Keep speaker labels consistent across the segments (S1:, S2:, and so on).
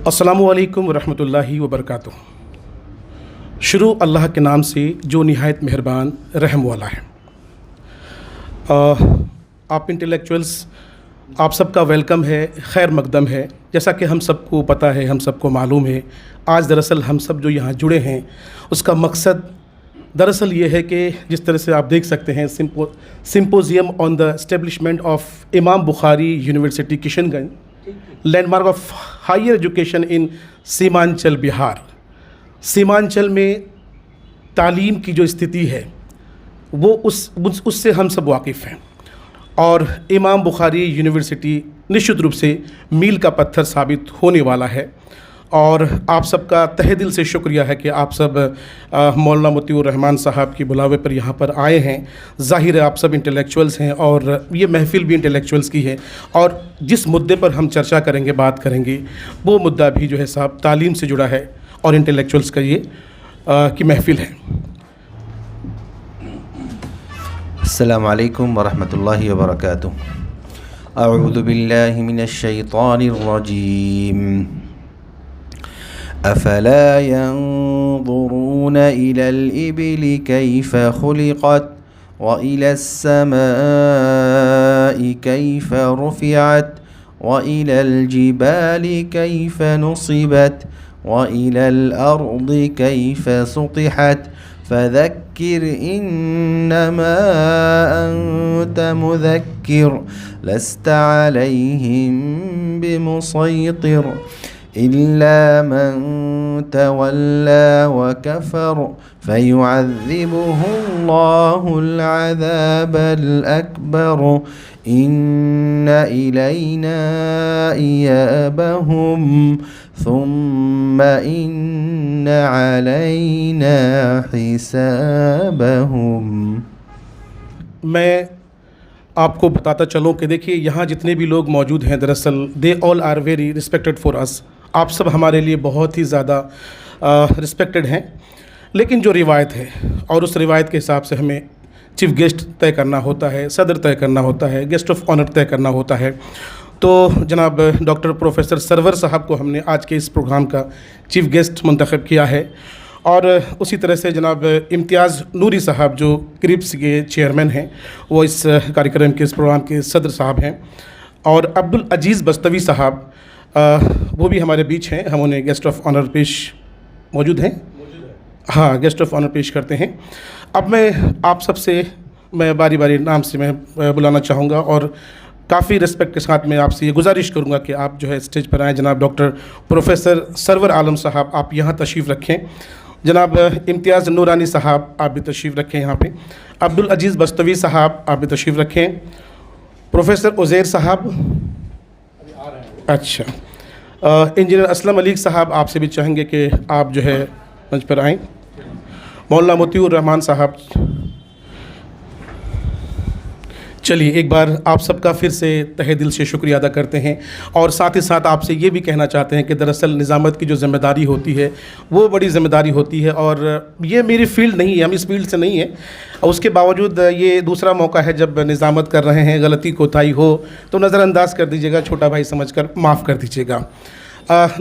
S1: अस्सलामुअलैकुम रहमतुल्लाहि व बरकातुहू। शुरू अल्लाह के नाम से जो निहायत मेहरबान रहम वाला है। आप इंटेलेक्चुअल्स, आप सबका वेलकम है, खैर मकदम है। जैसा कि हम सबको पता है, हम सबको मालूम है, आज दरअसल हम सब जो यहाँ जुड़े हैं उसका मकसद दरअसल ये है कि जिस तरह से आप देख सकते हैं symposium on the establishment of Imam Bukhari university Kishanganj, landmark of higher education in Seemanchal Bihar. Seemanchal में तालीम की जो स्थिति है वो उससे हम सब वाकिफ़ हैं, और इमाम बुखारी यूनिवर्सिटी निश्चित रूप से मील का पत्थर साबित होने वाला है। और आप सबका तहे दिल से शुक्रिया है कि आप सब मौलाना मोतीउर रहमान साहब की बुलावे पर यहाँ पर आए हैं। ज़ाहिर है आप सब इंटेलेक्चुअल्स हैं और ये महफ़िल भी इंटेलेक्चुअल्स की है, और जिस मुद्दे पर हम चर्चा करेंगे, बात करेंगे, वो मुद्दा भी जो है साहब तालीम से जुड़ा है और इंटेलेक्चुअल्स का ये की महफ़िल है।
S2: अस्सलामु अलैकुम वरहमतुल्लाहि वबरकातुहू। अऊज़ु बिल्लाहि मिनश शैतानिर रजीम। अफ़ला यंज़ुरून इलल इबिलि कैफ़ खुलिक़त व इलस समाइ कैफ़ रुफ़िअत व इलल जिबालि कैफ़ नुसिबत व इलल अर्दि कैफ़ सुतिहत फ़ज़क्किर इन्नमा अन्त मुज़क्किर लस्त अलैहिम बिमुसैतिर इल्ला मन तवल्ला व कफ़र फ़युअज़्ज़िबुहुल्लाहुल अज़ाबल अकबर इन्न इलैना इयाबहुम सुम्म इन्न अलैना हिसाबहुम।
S1: मैं आपको बताता चलूँ कि देखिए यहाँ जितने भी लोग मौजूद हैं दरअसल they all are very respected for us. आप सब हमारे लिए बहुत ही ज़्यादा रिस्पेक्टेड हैं, लेकिन जो रिवायत है और उस रिवायत के हिसाब से हमें चीफ़ गेस्ट तय करना होता है, सदर तय करना होता है, गेस्ट ऑफ ऑनर तय करना होता है। तो जनाब डॉक्टर प्रोफेसर सरवर साहब को हमने आज के इस प्रोग्राम का चीफ़ गेस्ट मुंतखब किया है, और उसी तरह से जनाब इम्तियाज़ नूरी साहब जो क्रिप्स के चेयरमैन हैं, वो इस कार्यक्रम के, इस प्रोग्राम के सदर साहब हैं, और अब्दुल अजीज़ बस्तवी साहब वो भी हमारे बीच हैं। हम उन्हें गेस्ट ऑफ ऑनर पेश मौजूद हैं, हाँ, गेस्ट ऑफ ऑनर पेश करते हैं। अब मैं आप सबसे बारी बारी नाम से मैं बुलाना चाहूँगा, और काफ़ी रिस्पेक्ट के साथ मैं आपसे ये गुजारिश करूँगा कि आप जो है स्टेज पर आएँ। जनाब डॉक्टर प्रोफेसर सरवर आलम साहब, आप यहाँ तशरीफ़ रखें। जनाब इम्तियाज़ नूरानी साहब, आप भी तशरीफ़ रखें यहाँ पे। अब्दुल अजीज़ बस्तवी साहब, आप भी तशरीफ़ रखें। प्रोफेसर उज़ैर साहब, अच्छा, इंजीनियर असलम अली साहब, आपसे भी चाहेंगे कि आप जो है मंच पर आएँ। मौलाना मोतीउर रहमान साहब, चलिए एक बार आप सबका फिर से तहे दिल से शुक्रिया अदा करते हैं, और साथ ही साथ आपसे ये भी कहना चाहते हैं कि दरअसल निज़ामत की जो ज़िम्मेदारी होती है वो बड़ी ज़िम्मेदारी होती है, और ये मेरी फ़ील्ड नहीं है, हम इस फील्ड से नहीं है। उसके बावजूद ये दूसरा मौका है जब निज़ामत कर रहे हैं, गलती कोताही हो तो नज़रअंदाज कर दीजिएगा, छोटा भाई समझकर माफ़ कर दीजिएगा।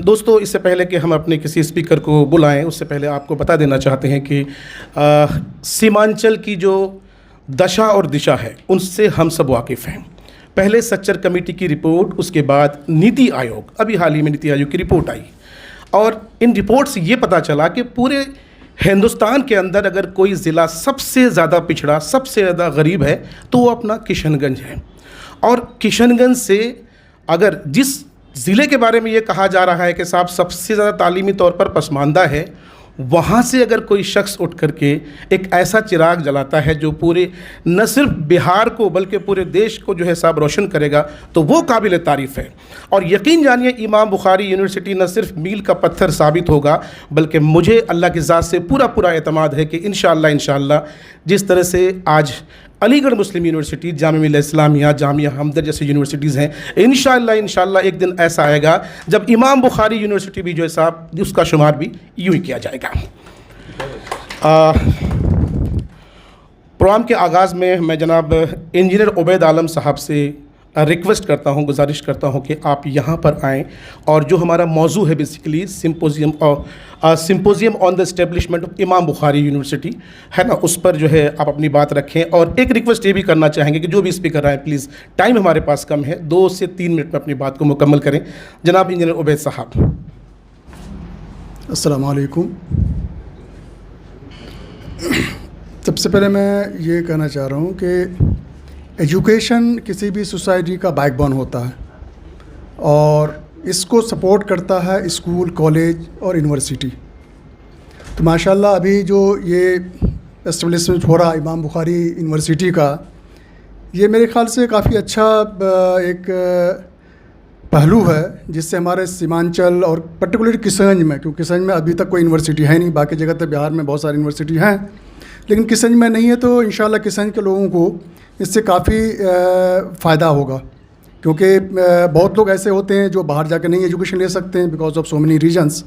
S1: दोस्तों, इससे पहले कि हम अपने किसी स्पीकर को बुलाएं, उससे पहले आपको बता देना चाहते हैं कि सीमांचल की जो दशा और दिशा है उनसे हम सब वाकिफ़ हैं। पहले सच्चर कमेटी की रिपोर्ट, उसके बाद नीति आयोग, अभी हाल ही में नीति आयोग की रिपोर्ट आई, और इन रिपोर्ट से ये पता चला कि पूरे हिंदुस्तान के अंदर अगर कोई ज़िला सबसे ज़्यादा पिछड़ा, सबसे ज़्यादा गरीब है तो वो अपना किशनगंज है। और किशनगंज से अगर जिस ज़िले के बारे में ये कहा जा रहा है कि साहब सबसे ज़्यादा तालीमी तौर पर पसमानदा है, वहाँ से अगर कोई शख्स उठ कर के एक ऐसा चिराग जलाता है जो पूरे न सिर्फ बिहार को बल्कि पूरे देश को जो है साहब रोशन करेगा, तो वो काबिल तारीफ़ है। और यकीन जानिए इमाम बुखारी यूनिवर्सिटी न सिर्फ मील का पत्थर साबित होगा, बल्कि मुझे अल्लाह की ज़ात से पूरा एतमाद है कि इंशाअल्लाह जिस तरह से आज अलीगढ़ मुस्लिम यूनिवर्सिटी, जामिया मिल्लत इस्लामिया, जामिया हमदर्द जैसी यूनिवर्सिटीज़ हैं, इंशाअल्लाह एक दिन ऐसा आएगा जब इमाम बुखारी यूनिवर्सिटी भी जो है साहब उसका शुमार भी यूँ ही किया जाएगा। प्रोग्राम के आगाज़ में मैं जनाब इंजीनियर उबैद आलम साहब से रिक्वेस्ट करता हूं, गुजारिश करता हूं कि आप यहां पर आएँ और जो हमारा मौजू है basically symposium on the establishment of Imam Bukhari university है ना, उस पर जो है आप अपनी बात रखें। और एक रिक्वेस्ट ये भी करना चाहेंगे कि जो भी स्पीकर आए प्लीज़, टाइम हमारे पास कम है, 2 से 3 मिनट में अपनी बात को मुकम्मल करें। जनाब इंजीनियर उबैद साहब।
S3: अस्सलाम वालेकुम। सबसे पहले मैं ये कहना चाह रहा हूँ कि एजुकेशन किसी भी सोसाइटी का बैकबोन होता है और इसको सपोर्ट करता है स्कूल, कॉलेज और यूनिवर्सिटी। तो माशाल्लाह अभी जो ये एस्टेब्लिशमेंट हो रहा है इमाम बुखारी यूनिवर्सिटी का, ये मेरे ख़्याल से काफ़ी अच्छा एक पहलू है जिससे हमारे सीमांचल और पर्टिकुलर किशनगंज में, क्योंकि किशनगंज में अभी तक कोई यूनिवर्सिटी है नहीं, बाकी जगह तो बिहार में बहुत सारी यूनिवर्सिटी हैं लेकिन किशनगंज में नहीं है। तो इंशाल्लाह किशनगंज के लोगों को इससे काफ़ी फ़ायदा होगा, क्योंकि बहुत लोग ऐसे होते हैं जो बाहर जाकर नहीं एजुकेशन ले सकते हैं because of so many reasons.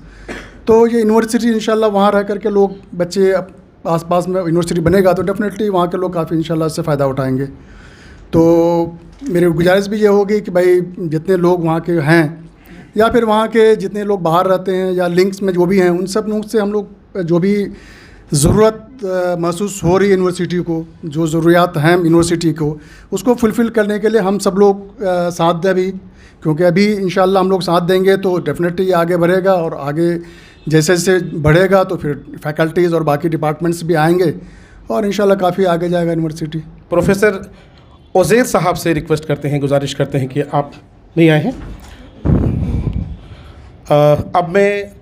S3: तो ये यूनिवर्सिटी इंशाल्लाह वहाँ रह करके लोग, बच्चे आस-पास में यूनिवर्सिटी बनेगा तो डेफिनेटली वहाँ के लोग काफ़ी इंशाल्लाह इससे फ़ायदा उठाएँगे। तो मेरी गुजारिश भी ये होगी कि भाई जितने लोग वहाँ के हैं या फिर वहाँ के जितने लोग बाहर रहते हैं या लिंक्स में जो भी हैं, उन सब लोग से हम लोग जो भी ज़रूरत महसूस हो रही है यूनिवर्सिटी को, जो ज़रूरियात हैं यूनिवर्सिटी को, उसको फुलफ़िल करने के लिए हम सब लोग साथ दें भी, क्योंकि अभी इंशाल्लाह हम लोग साथ देंगे तो डेफिनेटली ये आगे बढ़ेगा और आगे जैसे जैसे बढ़ेगा तो फिर फैकल्टीज़ और बाकी डिपार्टमेंट्स भी आएंगे और इंशाल्लाह काफ़ी आगे जाएगा यूनिवर्सिटी।
S1: प्रोफेसर उज़ैर साहब से रिक्वेस्ट करते हैं, गुजारिश करते हैं कि आप नहीं आए हैं। अब मैं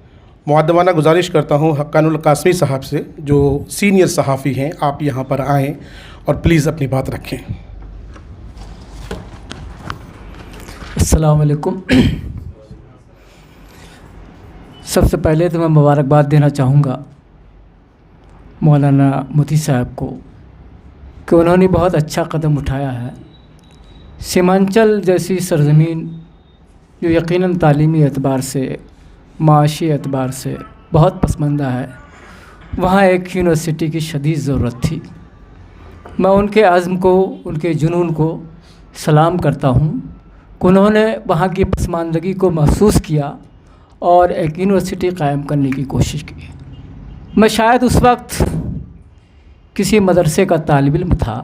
S1: मुअद्दबाना गुजारिश करता हूँ हक्कानुल कासमी साहब से, जो सीनियर सहाफ़ी हैं, आप यहाँ पर आएँ और प्लीज़ अपनी बात रखें।
S4: अस्सलाम वालेकुम। सबसे पहले तो मैं मुबारकबाद देना चाहूँगा मौलाना मोती साहब को कि उन्होंने बहुत अच्छा कदम उठाया है। सीमांचल जैसी सरज़मीन जो यकीनन तालीमी एतबार से, माशी एतबार से बहुत पसमानदा है, वहाँ एक यूनिवर्सिटी की शदीद ज़रूरत थी। मैं उनके अज़्म को, उनके जुनून को सलाम करता हूँ कि उन्होंने वहाँ की पसमानदगी को महसूस किया और एक यूनिवर्सिटी कायम करने की कोशिश की। मैं शायद उस वक्त किसी मदरसे का तालिब इल्म था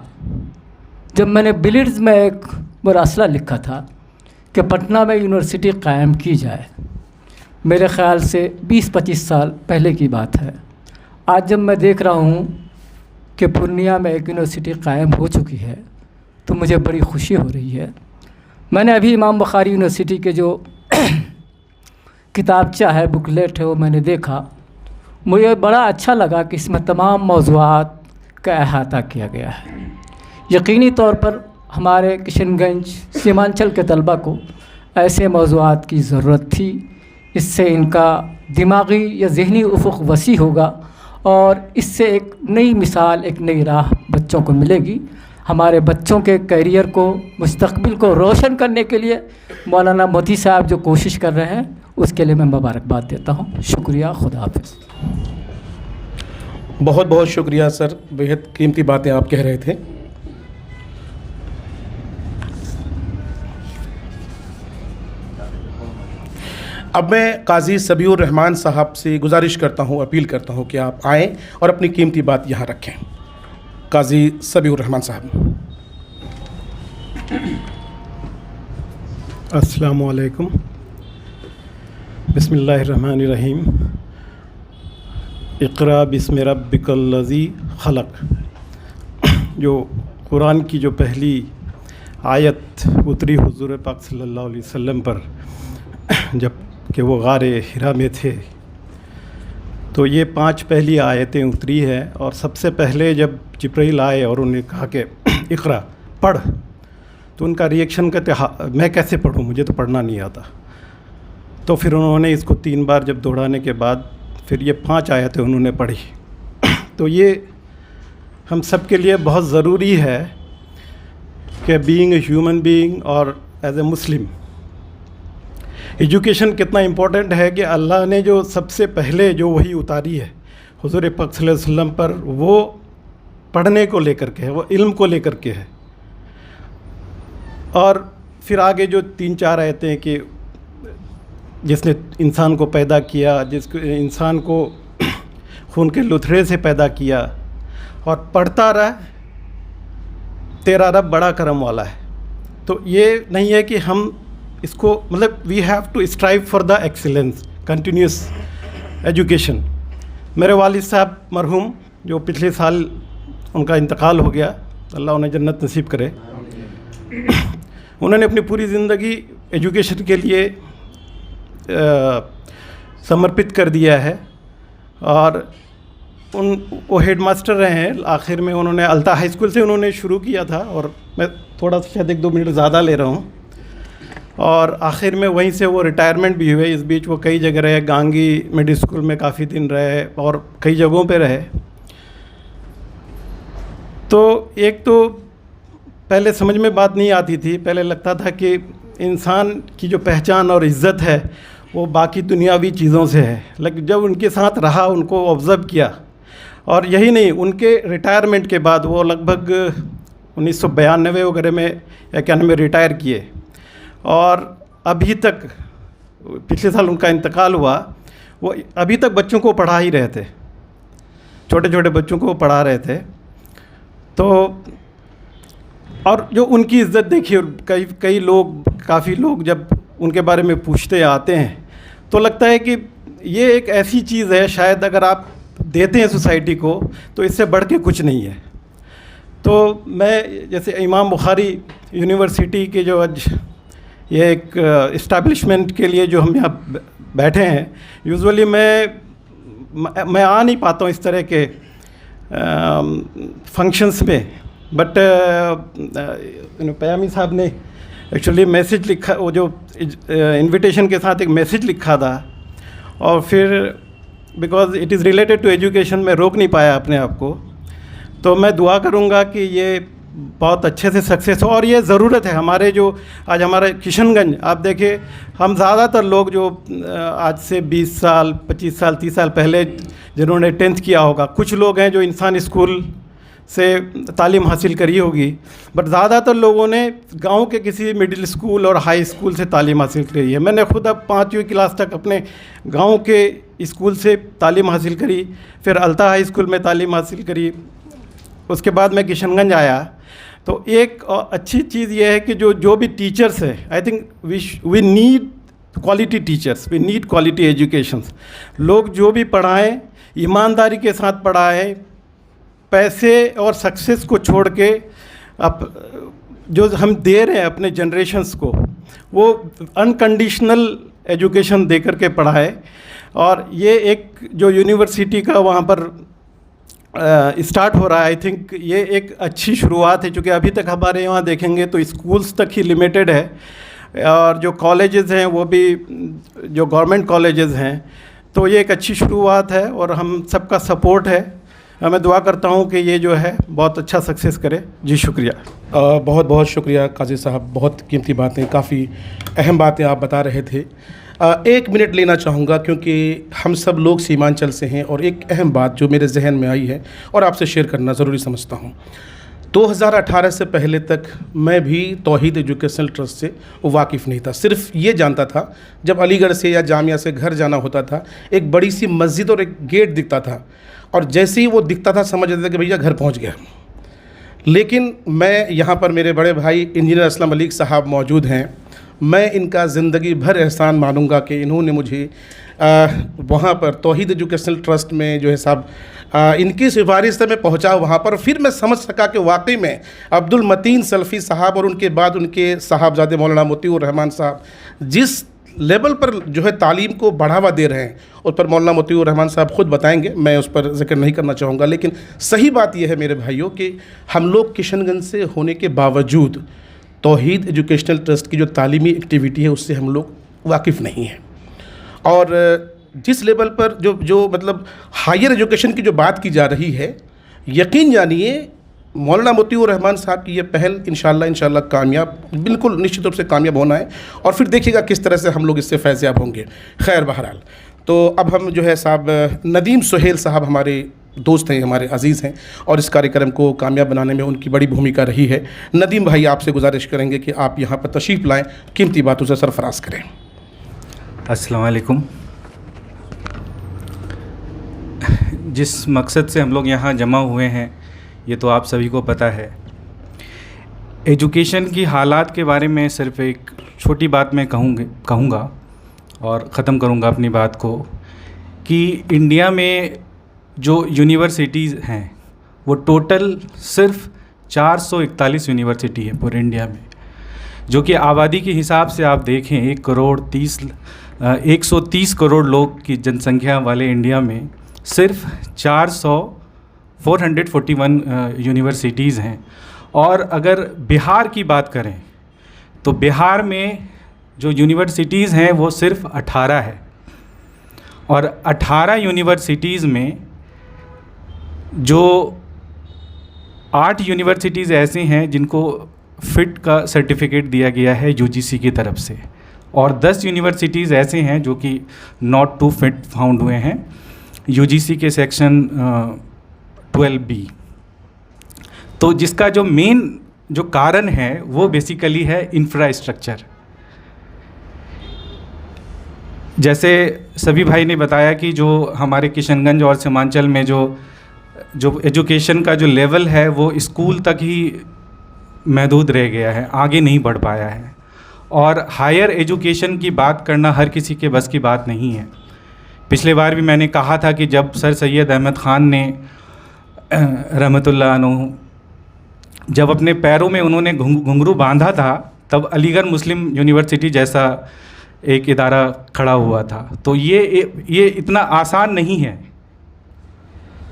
S4: जब मैंने बिलिड्स में एक मुरासला लिखा था कि पटना में यूनिवर्सिटी कायम की जाए। मेरे ख़्याल से 20-25 साल पहले की बात है। आज जब मैं देख रहा हूँ कि पूर्णिया में एक यूनिवर्सिटी कायम हो चुकी है तो मुझे बड़ी खुशी हो रही है। मैंने अभी इमाम बुखारी यूनिवर्सिटी के जो किताबचा है, बुकलेट है, वो मैंने देखा। मुझे बड़ा अच्छा लगा कि इसमें तमाम मौज़ूआत का अहाता किया गया है। यकीनी तौर पर हमारे किशनगंज सीमांचल के तलबा को ऐसे मौज़ूआत की ज़रूरत थी। इससे इनका दिमागी या ज़हनी उफ़ुक़ वसी होगा और इससे एक नई मिसाल, एक नई राह बच्चों को मिलेगी। हमारे बच्चों के करियर को, मुस्तक़बिल को रोशन करने के लिए मौलाना मोती साहब जो कोशिश कर रहे हैं उसके लिए मैं मुबारकबाद देता हूँ। शुक्रिया, खुदा हाफ़िज़।
S1: बहुत बहुत शुक्रिया सर, बेहद कीमती बातें आप कह रहे थे। अब मैं काजी सबीउर रहमान साहब से गुजारिश करता हूँ, अपील करता हूँ कि आप आएँ और अपनी कीमती बात यहाँ रखें। काजी सबीउर रहमान साहब।
S5: अस्सलामु अलैकुम। बिस्मिल्लाहिर्रहमानिर्रहीम। इक़रा बिस्मि रब्बिकल्लज़ी खलक़। जो कुरान की जो पहली आयत उतरी हुज़ूर पाक सल्लल्लाहु अलैहि वसल्लम पर जब कि वो गारे हिरा में थे, तो ये 5 पहली आयतें उतरी है। और सबसे पहले जब जिब्रील आए और उन्हें कहा कि इक़रा पढ़, तो उनका रिएक्शन कहते मैं कैसे पढ़ूँ, मुझे तो पढ़ना नहीं आता। तो फिर उन्होंने इसको 3 बार जब दोहराने के बाद फिर ये 5 आयतें उन्होंने पढ़ी। तो ये हम सब के लिए बहुत ज़रूरी है कि बीइंग ए ह्यूमन बीइंग और एज ए मुस्लिम, एजुकेशन कितना इम्पोर्टेंट है कि अल्लाह ने जो सबसे पहले जो वही उतारी है हुज़ूर पाक सल्लल्लाहु अलैहि वसल्लम पर, वो पढ़ने को लेकर के है, वो इल्म को लेकर के है। और फिर आगे जो 3-4 आयतें हैं कि जिसने इंसान को पैदा किया, जिसको इंसान को खून के लुथरे से पैदा किया और पढ़ता रहा, तेरा रब बड़ा करम वाला है। तो ये नहीं है कि हम इसको मतलब we have to strive for the excellence, continuous education. मेरे वालिद साहब मरहूम, जो पिछले साल उनका इंतकाल हो गया, अल्लाह उन्हें जन्नत नसीब करे, उन्होंने अपनी पूरी ज़िंदगी एजुकेशन के लिए समर्पित कर दिया है और वो हेड मास्टर रहे हैं। आखिर में उन्होंने अल्ता हाई स्कूल से उन्होंने शुरू किया था, और मैं थोड़ा सा शायद 1-2 मिनट ज़्यादा ले रहा हूँ, और आखिर में वहीं से वो रिटायरमेंट भी हुए। इस बीच वो कई जगह रहे, गांगी मिडिल स्कूल में काफ़ी दिन रहे और कई जगहों पे रहे। तो एक तो पहले समझ में बात नहीं आती थी, पहले लगता था कि इंसान की जो पहचान और इज़्ज़त है वो बाकी दुनियावी चीज़ों से है, लेकिन जब उनके साथ रहा, उनको ऑब्ज़र्व किया, और यही नहीं, उनके रिटायरमेंट के बाद वो लगभग 1992 वगैरह में या 91 में रिटायर किए, और अभी तक, पिछले साल उनका इंतकाल हुआ, वो अभी तक बच्चों को पढ़ा ही रहे थे, छोटे छोटे बच्चों को पढ़ा रहे थे। तो और जो उनकी इज़्ज़त देखिए, कई लोग, काफ़ी लोग जब उनके बारे में पूछते आते हैं तो लगता है कि ये एक ऐसी चीज़ है, शायद अगर आप देते हैं सोसाइटी को तो इससे बढ़ के कुछ नहीं है। तो मैं जैसे इमाम बुखारी यूनिवर्सिटी के जो आज ये एक इस्टेब्लिशमेंट के लिए जो हम यहाँ बैठे हैं, यूजुअली मैं आ नहीं पाता हूँ इस तरह के फंक्शंस में, बट पयामी साहब ने एक्चुअली मैसेज लिखा, वो जो इनविटेशन के साथ एक मैसेज लिखा था, और फिर because it is related to education मैं रोक नहीं पाया अपने आप को। तो मैं दुआ करूँगा कि ये बहुत अच्छे से सक्सेस हो, और ये ज़रूरत है। हमारे जो आज हमारे किशनगंज, आप देखिए, हम ज़्यादातर लोग जो आज से 20 साल 25 साल 30 साल पहले जिन्होंने 10th किया होगा, कुछ लोग हैं जो इंसान स्कूल से तालीम हासिल करी होगी, बट ज़्यादातर लोगों ने गांव के किसी मिडिल स्कूल और हाई स्कूल से तालीम हासिल करी है। मैंने खुद अब 5वीं क्लास तक अपने गांव के स्कूल से तालीम हासिल करी, फिर अल्ता हाई स्कूल में तालीम हासिल करी, उसके बाद मैं किशनगंज आया। तो एक अच्छी चीज़ ये है कि जो भी टीचर्स है, I think we need quality teachers, we need quality educations. लोग जो भी पढ़ाएं, ईमानदारी के साथ पढ़ाएं, पैसे और सक्सेस को छोड़ के जो हम दे रहे हैं अपने जनरेशन्स को, वो अनकंडीशनल एजुकेशन दे करके पढ़ाए। और ये एक जो यूनिवर्सिटी का वहाँ पर स्टार्ट हो रहा है, आई थिंक ये एक अच्छी शुरुआत है, क्योंकि अभी तक हमारे यहाँ देखेंगे तो स्कूल्स तक ही लिमिटेड है, और जो कॉलेजेस हैं वो भी जो गवर्नमेंट कॉलेजेस हैं। तो ये एक अच्छी शुरुआत है और हम सबका सपोर्ट है। मैं दुआ करता हूँ कि ये जो है बहुत अच्छा सक्सेस करे। जी शुक्रिया।
S1: बहुत बहुत शुक्रिया काजी साहब, बहुत कीमती बातें, काफ़ी अहम बातें आप बता रहे थे। 1 मिनट लेना चाहूँगा क्योंकि हम सब लोग सीमांचल से हैं, और एक अहम बात जो मेरे जहन में आई है और आपसे शेयर करना ज़रूरी समझता हूँ। 2018 से पहले तक मैं भी तौहीद एजुकेशनल ट्रस्ट से वाकिफ़ नहीं था। सिर्फ ये जानता था, जब अलीगढ़ से या जामिया से घर जाना होता था, एक बड़ी सी मस्जिद और एक गेट दिखता था, और जैसे ही वो दिखता था समझ लेते थे कि भैया घर पहुंच गया। लेकिन मैं यहाँ पर मेरे बड़े भाई इंजीनियर असलम मलिक साहब मौजूद हैं। मैं इनका ज़िंदगी भर एहसान मानूंगा कि इन्होंने मुझे वहाँ पर तौहीद एजुकेशनल ट्रस्ट में जो है साहब इनकी सिफारिश से मैं पहुँचा वहाँ पर। फिर मैं समझ सका कि वाकई में अब्दुल मतीन सल्फ़ी साहब और उनके बाद उनके साहबजादे मौलाना मोतीउर रहमान साहब जिस लेवल पर जो है तालीम को बढ़ावा दे रहे हैं, उस पर मौलाना मोतीउर रहमान साहब ख़ुद बताएंगे, मैं उस पर जिक्र नहीं करना चाहूँगा। लेकिन सही बात यह है मेरे भाइयों कि हम लोग किशनगंज से होने के बावजूद तौहीद एजुकेशनल ट्रस्ट की जो तालीमी एक्टिविटी है उससे हम लोग वाकिफ़ नहीं हैं। और जिस लेवल पर जो मतलब हायर एजुकेशन की जो बात की जा रही है, यकीन जानिए मौलाना मोतीउर रहमान साहब की ये पहल इंशाल्लाह कामयाब, बिल्कुल निश्चित रूप से कामयाब होना है, और फिर देखिएगा किस तरह से हम लोग इससे फैज़याब होंगे। खैर बहरहाल, तो अब हम जो है साहब नदीम सुहेल साहब हमारे दोस्त हैं, हमारे अजीज़ हैं, और इस कार्यक्रम को कामयाब बनाने में उनकी बड़ी भूमिका रही है। नदीम भाई, आपसे गुजारिश करेंगे कि आप यहाँ पर तशरीफ़ लाएँ, कीमती बातों से सरफराज करें।
S6: अस्सलाम वालेकुम। जिस मकसद से हम लोग यहाँ जमा हुए हैं ये तो आप सभी को पता है। एजुकेशन की हालात के बारे में सिर्फ एक छोटी बात मैं कहूँगा और ख़त्म करूँगा अपनी बात को, कि इंडिया में जो यूनिवर्सिटीज़ हैं वो टोटल सिर्फ 441 यूनिवर्सिटी है पूरे इंडिया में, जो कि आबादी के हिसाब से आप देखें 130 करोड़ लोग की जनसंख्या वाले इंडिया में सिर्फ 441 यूनिवर्सिटीज़ हैं। और अगर बिहार की बात करें तो बिहार में जो यूनिवर्सिटीज़ हैं वो सिर्फ 18 है, और 18 यूनिवर्सिटीज़ में जो 8 यूनिवर्सिटीज़ ऐसी हैं जिनको फ़िट का सर्टिफिकेट दिया गया है यूजीसी की तरफ से, और 10 यूनिवर्सिटीज़ ऐसे हैं जो कि नॉट टू फिट फाउंड हुए हैं यूजीसी के सेक्शन 12B। तो जिसका जो मेन जो कारण है वो बेसिकली है इंफ्रास्ट्रक्चर। जैसे सभी भाई ने बताया कि जो हमारे किशनगंज और सीमांचल में जो एजुकेशन का जो लेवल है वो स्कूल तक ही महदूद रह गया है, आगे नहीं बढ़ पाया है। और हायर एजुकेशन की बात करना हर किसी के बस की बात नहीं है। पिछले बार भी मैंने कहा था कि जब सर सैयद अहमद ख़ान ने रहमतुल्लाह अलैह जब अपने पैरों में उन्होंने घुंघरू बांधा था, तब अलीगढ़ मुस्लिम यूनिवर्सिटी जैसा एक इदारा खड़ा हुआ था। तो ये इतना आसान नहीं है।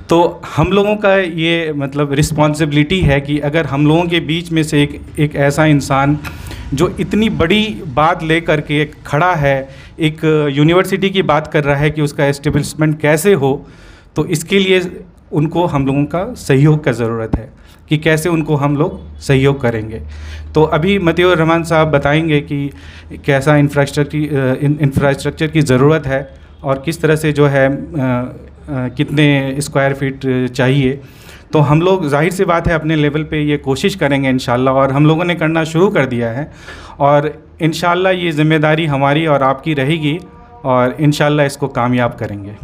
S6: तो हम लोगों का ये मतलब रिस्पॉन्सिबिलिटी है कि अगर हम लोगों के बीच में से एक ऐसा इंसान जो इतनी बड़ी बात लेकर के खड़ा है, एक यूनिवर्सिटी की बात कर रहा है कि उसका एस्टेब्लिशमेंट कैसे हो, तो इसके लिए उनको हम लोगों का सहयोग का ज़रूरत है कि कैसे उनको हम लोग सहयोग करेंगे। तो अभी मतीउर रहमान साहब बताएंगे कि कैसा इंफ्रास्ट्रक्चर की ज़रूरत है और किस तरह से जो है कितने स्क्वायर फीट चाहिए। तो हम लोग जाहिर सी बात है अपने लेवल पे ये कोशिश करेंगे इंशाल्लाह, और हम लोगों ने करना शुरू कर दिया है, और इंशाल्लाह ये ज़िम्मेदारी हमारी और आपकी रहेगी, और इंशाल्लाह इसको कामयाब करेंगे।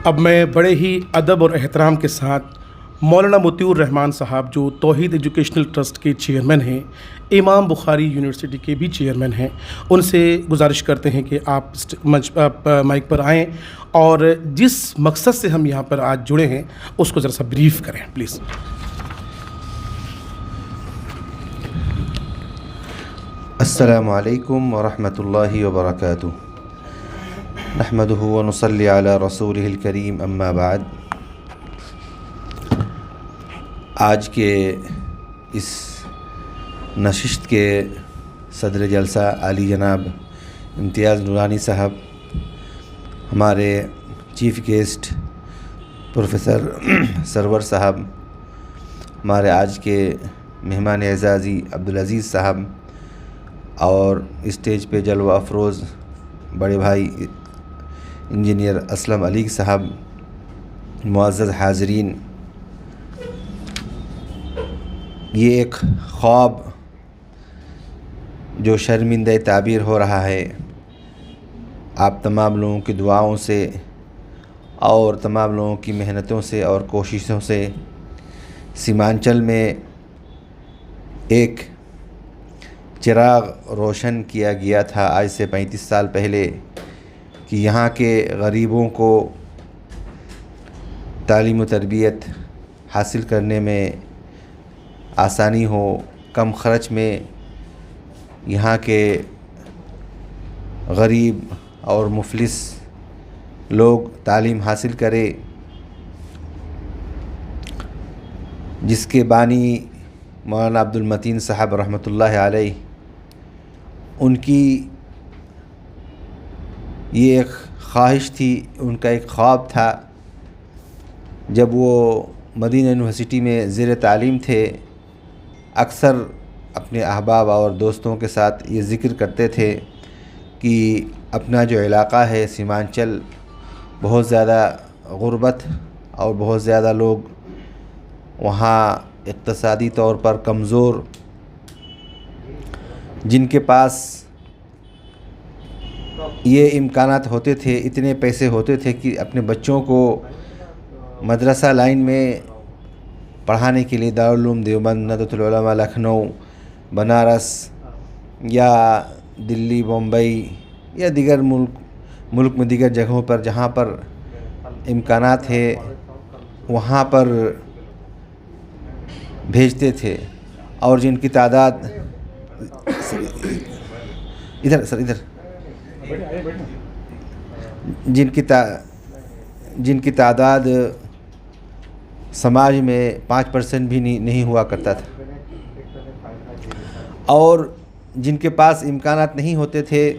S1: अब मैं बड़े ही अदब और एहतराम के साथ मौलाना मतीउर रहमान साहब, जो तौहीद एजुकेशनल ट्रस्ट के चेयरमैन हैं, इमाम बुखारी यूनिवर्सिटी के भी चेयरमैन हैं, उनसे गुजारिश करते हैं कि आप माइक पर आएँ और जिस मकसद से हम यहाँ पर आज जुड़े हैं उसको ज़रा सा ब्रीफ करें प्लीज़।
S2: अस्सलामु अलैकुम व रहमतुल्लाहि व बरकातुहू। नहमदुहु व नुसल्ली अला रसूलिहिल करीम, अम्मा बाद। आज के इस नशिस्त के सदर जलसा आली जनाब इम्तियाज़ नूरानी साहब, हमारे चीफ़ गेस्ट प्रोफेसर सरवर साहब, हमारे आज के मेहमान एज़ाज़ी अब्दुल अज़ीज़ साहब, और स्टेज पे जलवा अफरोज़ बड़े भाई इंजीनियर असलम अली साहब, मुअज़्ज़ज़ हाज़रीन, ये एक ख्वाब जो शर्मिंदा ताबीर हो रहा है, आप तमाम लोगों की दुआओं से और तमाम लोगों की मेहनतों से और कोशिशों से सीमांचल में एक चिराग रोशन किया गया था आज से 35 साल पहले, कि यहाँ के गरीबों को तालीम व तरबियत हासिल करने में आसानी हो, कम ख़र्च में यहाँ के गरीब और मुफलिस लोग तालीम हासिल करें, जिसके बानी मौलाना अब्दुल मतीन साहब रहमतुल्लाह अलैह, उनकी ये एक ख्वाहिश थी, उनका एक ख्वाब था। जब वो मदीना यूनिवर्सिटी में ज़ेर तालीम थे अक्सर अपने अहबाब और दोस्तों के साथ ये ज़िक्र करते थे कि अपना जो इलाक़ा है सीमांचल बहुत ज़्यादा गुर्बत और बहुत ज़्यादा लोग वहाँ इक़्तिसादी तौर पर कमज़ोर, जिनके पास ये इम्कानात होते थे, इतने पैसे होते थे कि अपने बच्चों को मदरसा लाइन में पढ़ाने के लिए दारुल उलूम देवबंद, नदवतुल उलमा लखनऊ, बनारस या दिल्ली, बम्बई या दीगर मुल्क में दीगर जगहों पर जहाँ पर इम्कानात है वहाँ पर भेजते थे, और जिनकी तादाद इधर जिनकी तादाद समाज में 5% भी नहीं हुआ करता था, और जिनके पास इम्कानात नहीं होते थे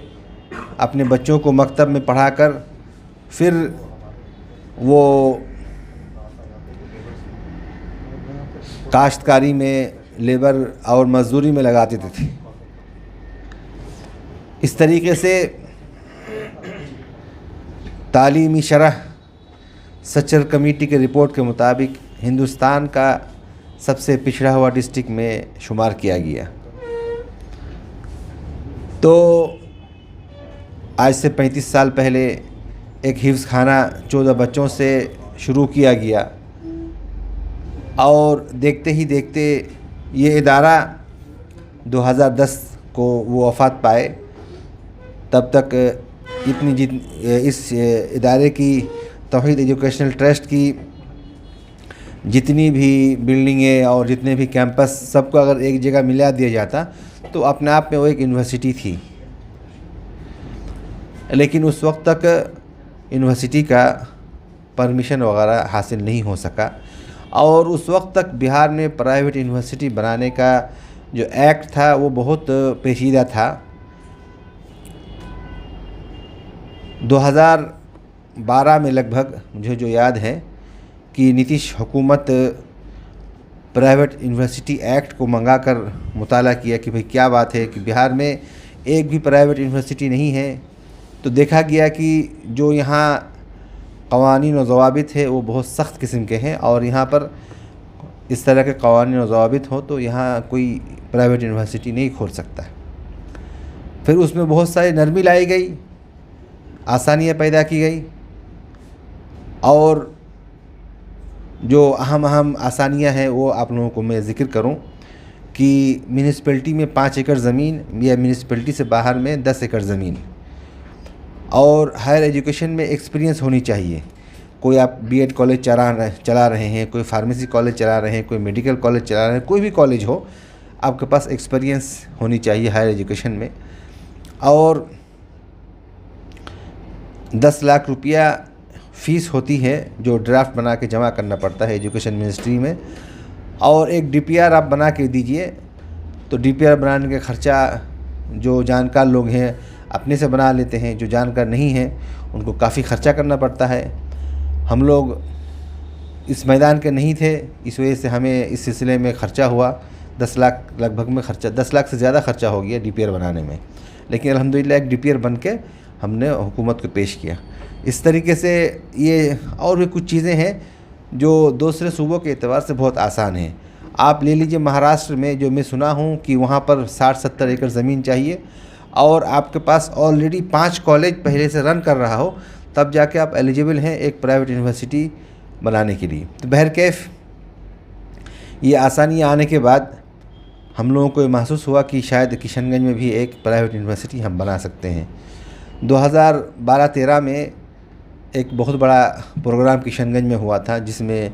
S2: अपने बच्चों को मकतब में पढ़ाकर फिर वो काश्तकारी में, लेबर और मज़दूरी में लगा देते थे। इस तरीके से तालीमी शरह सच्चर कमेटी के रिपोर्ट के मुताबिक हिंदुस्तान का सबसे पिछड़ा हुआ डिस्ट्रिक्ट में शुमार किया गया। तो आज से 35 साल पहले एक हिफ्ज़ खाना 14 बच्चों से शुरू किया गया, और देखते ही देखते ये इदारा 2010 को वो वफ़ात पाए। तब तक इस इदारे की तौहीद एजुकेशनल ट्रस्ट की जितनी भी बिल्डिंगें और जितने भी कैंपस सबको अगर एक जगह मिला दिया जाता तो अपने आप में वो एक यूनिवर्सिटी थी। लेकिन उस वक्त तक यूनिवर्सिटी का परमिशन वगैरह हासिल नहीं हो सका, और उस वक्त तक बिहार में प्राइवेट यूनिवर्सिटी बनाने का जो एक्ट था वो बहुत पेचीदा था। 2012 में लगभग मुझे जो याद है कि नीतीश हुकूमत प्राइवेट यूनिवर्सिटी एक्ट को मंगाकर मुताला किया कि भाई क्या बात है कि बिहार में एक भी प्राइवेट यूनिवर्सिटी नहीं है। तो देखा गया कि जो यहाँ क़वानीन और ज़वाबित है वो बहुत सख्त किस्म के हैं, और यहाँ पर इस तरह के क़वानीन और ज़वाबित हो तो यहाँ कोई प्राइवेट यूनिवर्सिटी नहीं खोल सकता। फिर उसमें बहुत सारी नरमी लाई गई, आसानियाँ पैदा की गई, और जो अहम आसानियाँ हैं वो आप लोगों को मैं ज़िक्र करूं कि म्यूनिसिपैलिटी में 5 एकड़ ज़मीन या म्यूनिसिपैलिटी से बाहर में 10 एकड़ ज़मीन, और हायर एजुकेशन में एक्सपीरियंस होनी चाहिए। कोई आप बीएड कॉलेज चला रहे हैं, कोई फार्मेसी कॉलेज चला रहे हैं, कोई मेडिकल कॉलेज चला रहे हैं, कोई भी कॉलेज हो, आपके पास एक्सपीरियंस होनी चाहिए हायर एजुकेशन में। और 10 लाख रुपया फ़ीस होती है जो ड्राफ्ट बना के जमा करना पड़ता है एजुकेशन मिनिस्ट्री में, और एक डीपीआर आप बना के दीजिए। तो डीपीआर बनाने का ख़र्चा जो जानकार लोग हैं अपने से बना लेते हैं, जो जानकार नहीं हैं उनको काफ़ी ख़र्चा करना पड़ता है। हम लोग इस मैदान के नहीं थे, इस वजह से हमें इस सिलसिले में ख़र्चा हुआ 10 लाख लगभग में ख़र्चा, 10 लाख से ज़्यादा ख़र्चा हो गया डीपीआर बनाने में। लेकिन अल्हम्दुलिल्लाह एक डीपीआर बन के हमने हुकूमत को पेश किया। इस तरीके से ये और भी कुछ चीज़ें हैं जो दूसरे सूबों के एतबार से बहुत आसान हैं। आप ले लीजिए महाराष्ट्र में, जो मैं सुना हूँ कि वहाँ पर 60-70 एकड़ ज़मीन चाहिए, और आपके पास ऑलरेडी 5 कॉलेज पहले से रन कर रहा हो, तब जाके आप एलिजिबल हैं एक प्राइवेट यूनिवर्सिटी बनाने के लिए। तो बहरकैफ ये आसानियाँ आने के बाद हम लोगों को ये महसूस हुआ कि शायद किशनगंज में भी एक प्राइवेट यूनिवर्सिटी हम बना सकते हैं। 2012-13 में एक बहुत बड़ा प्रोग्राम किशनगंज में हुआ था जिसमें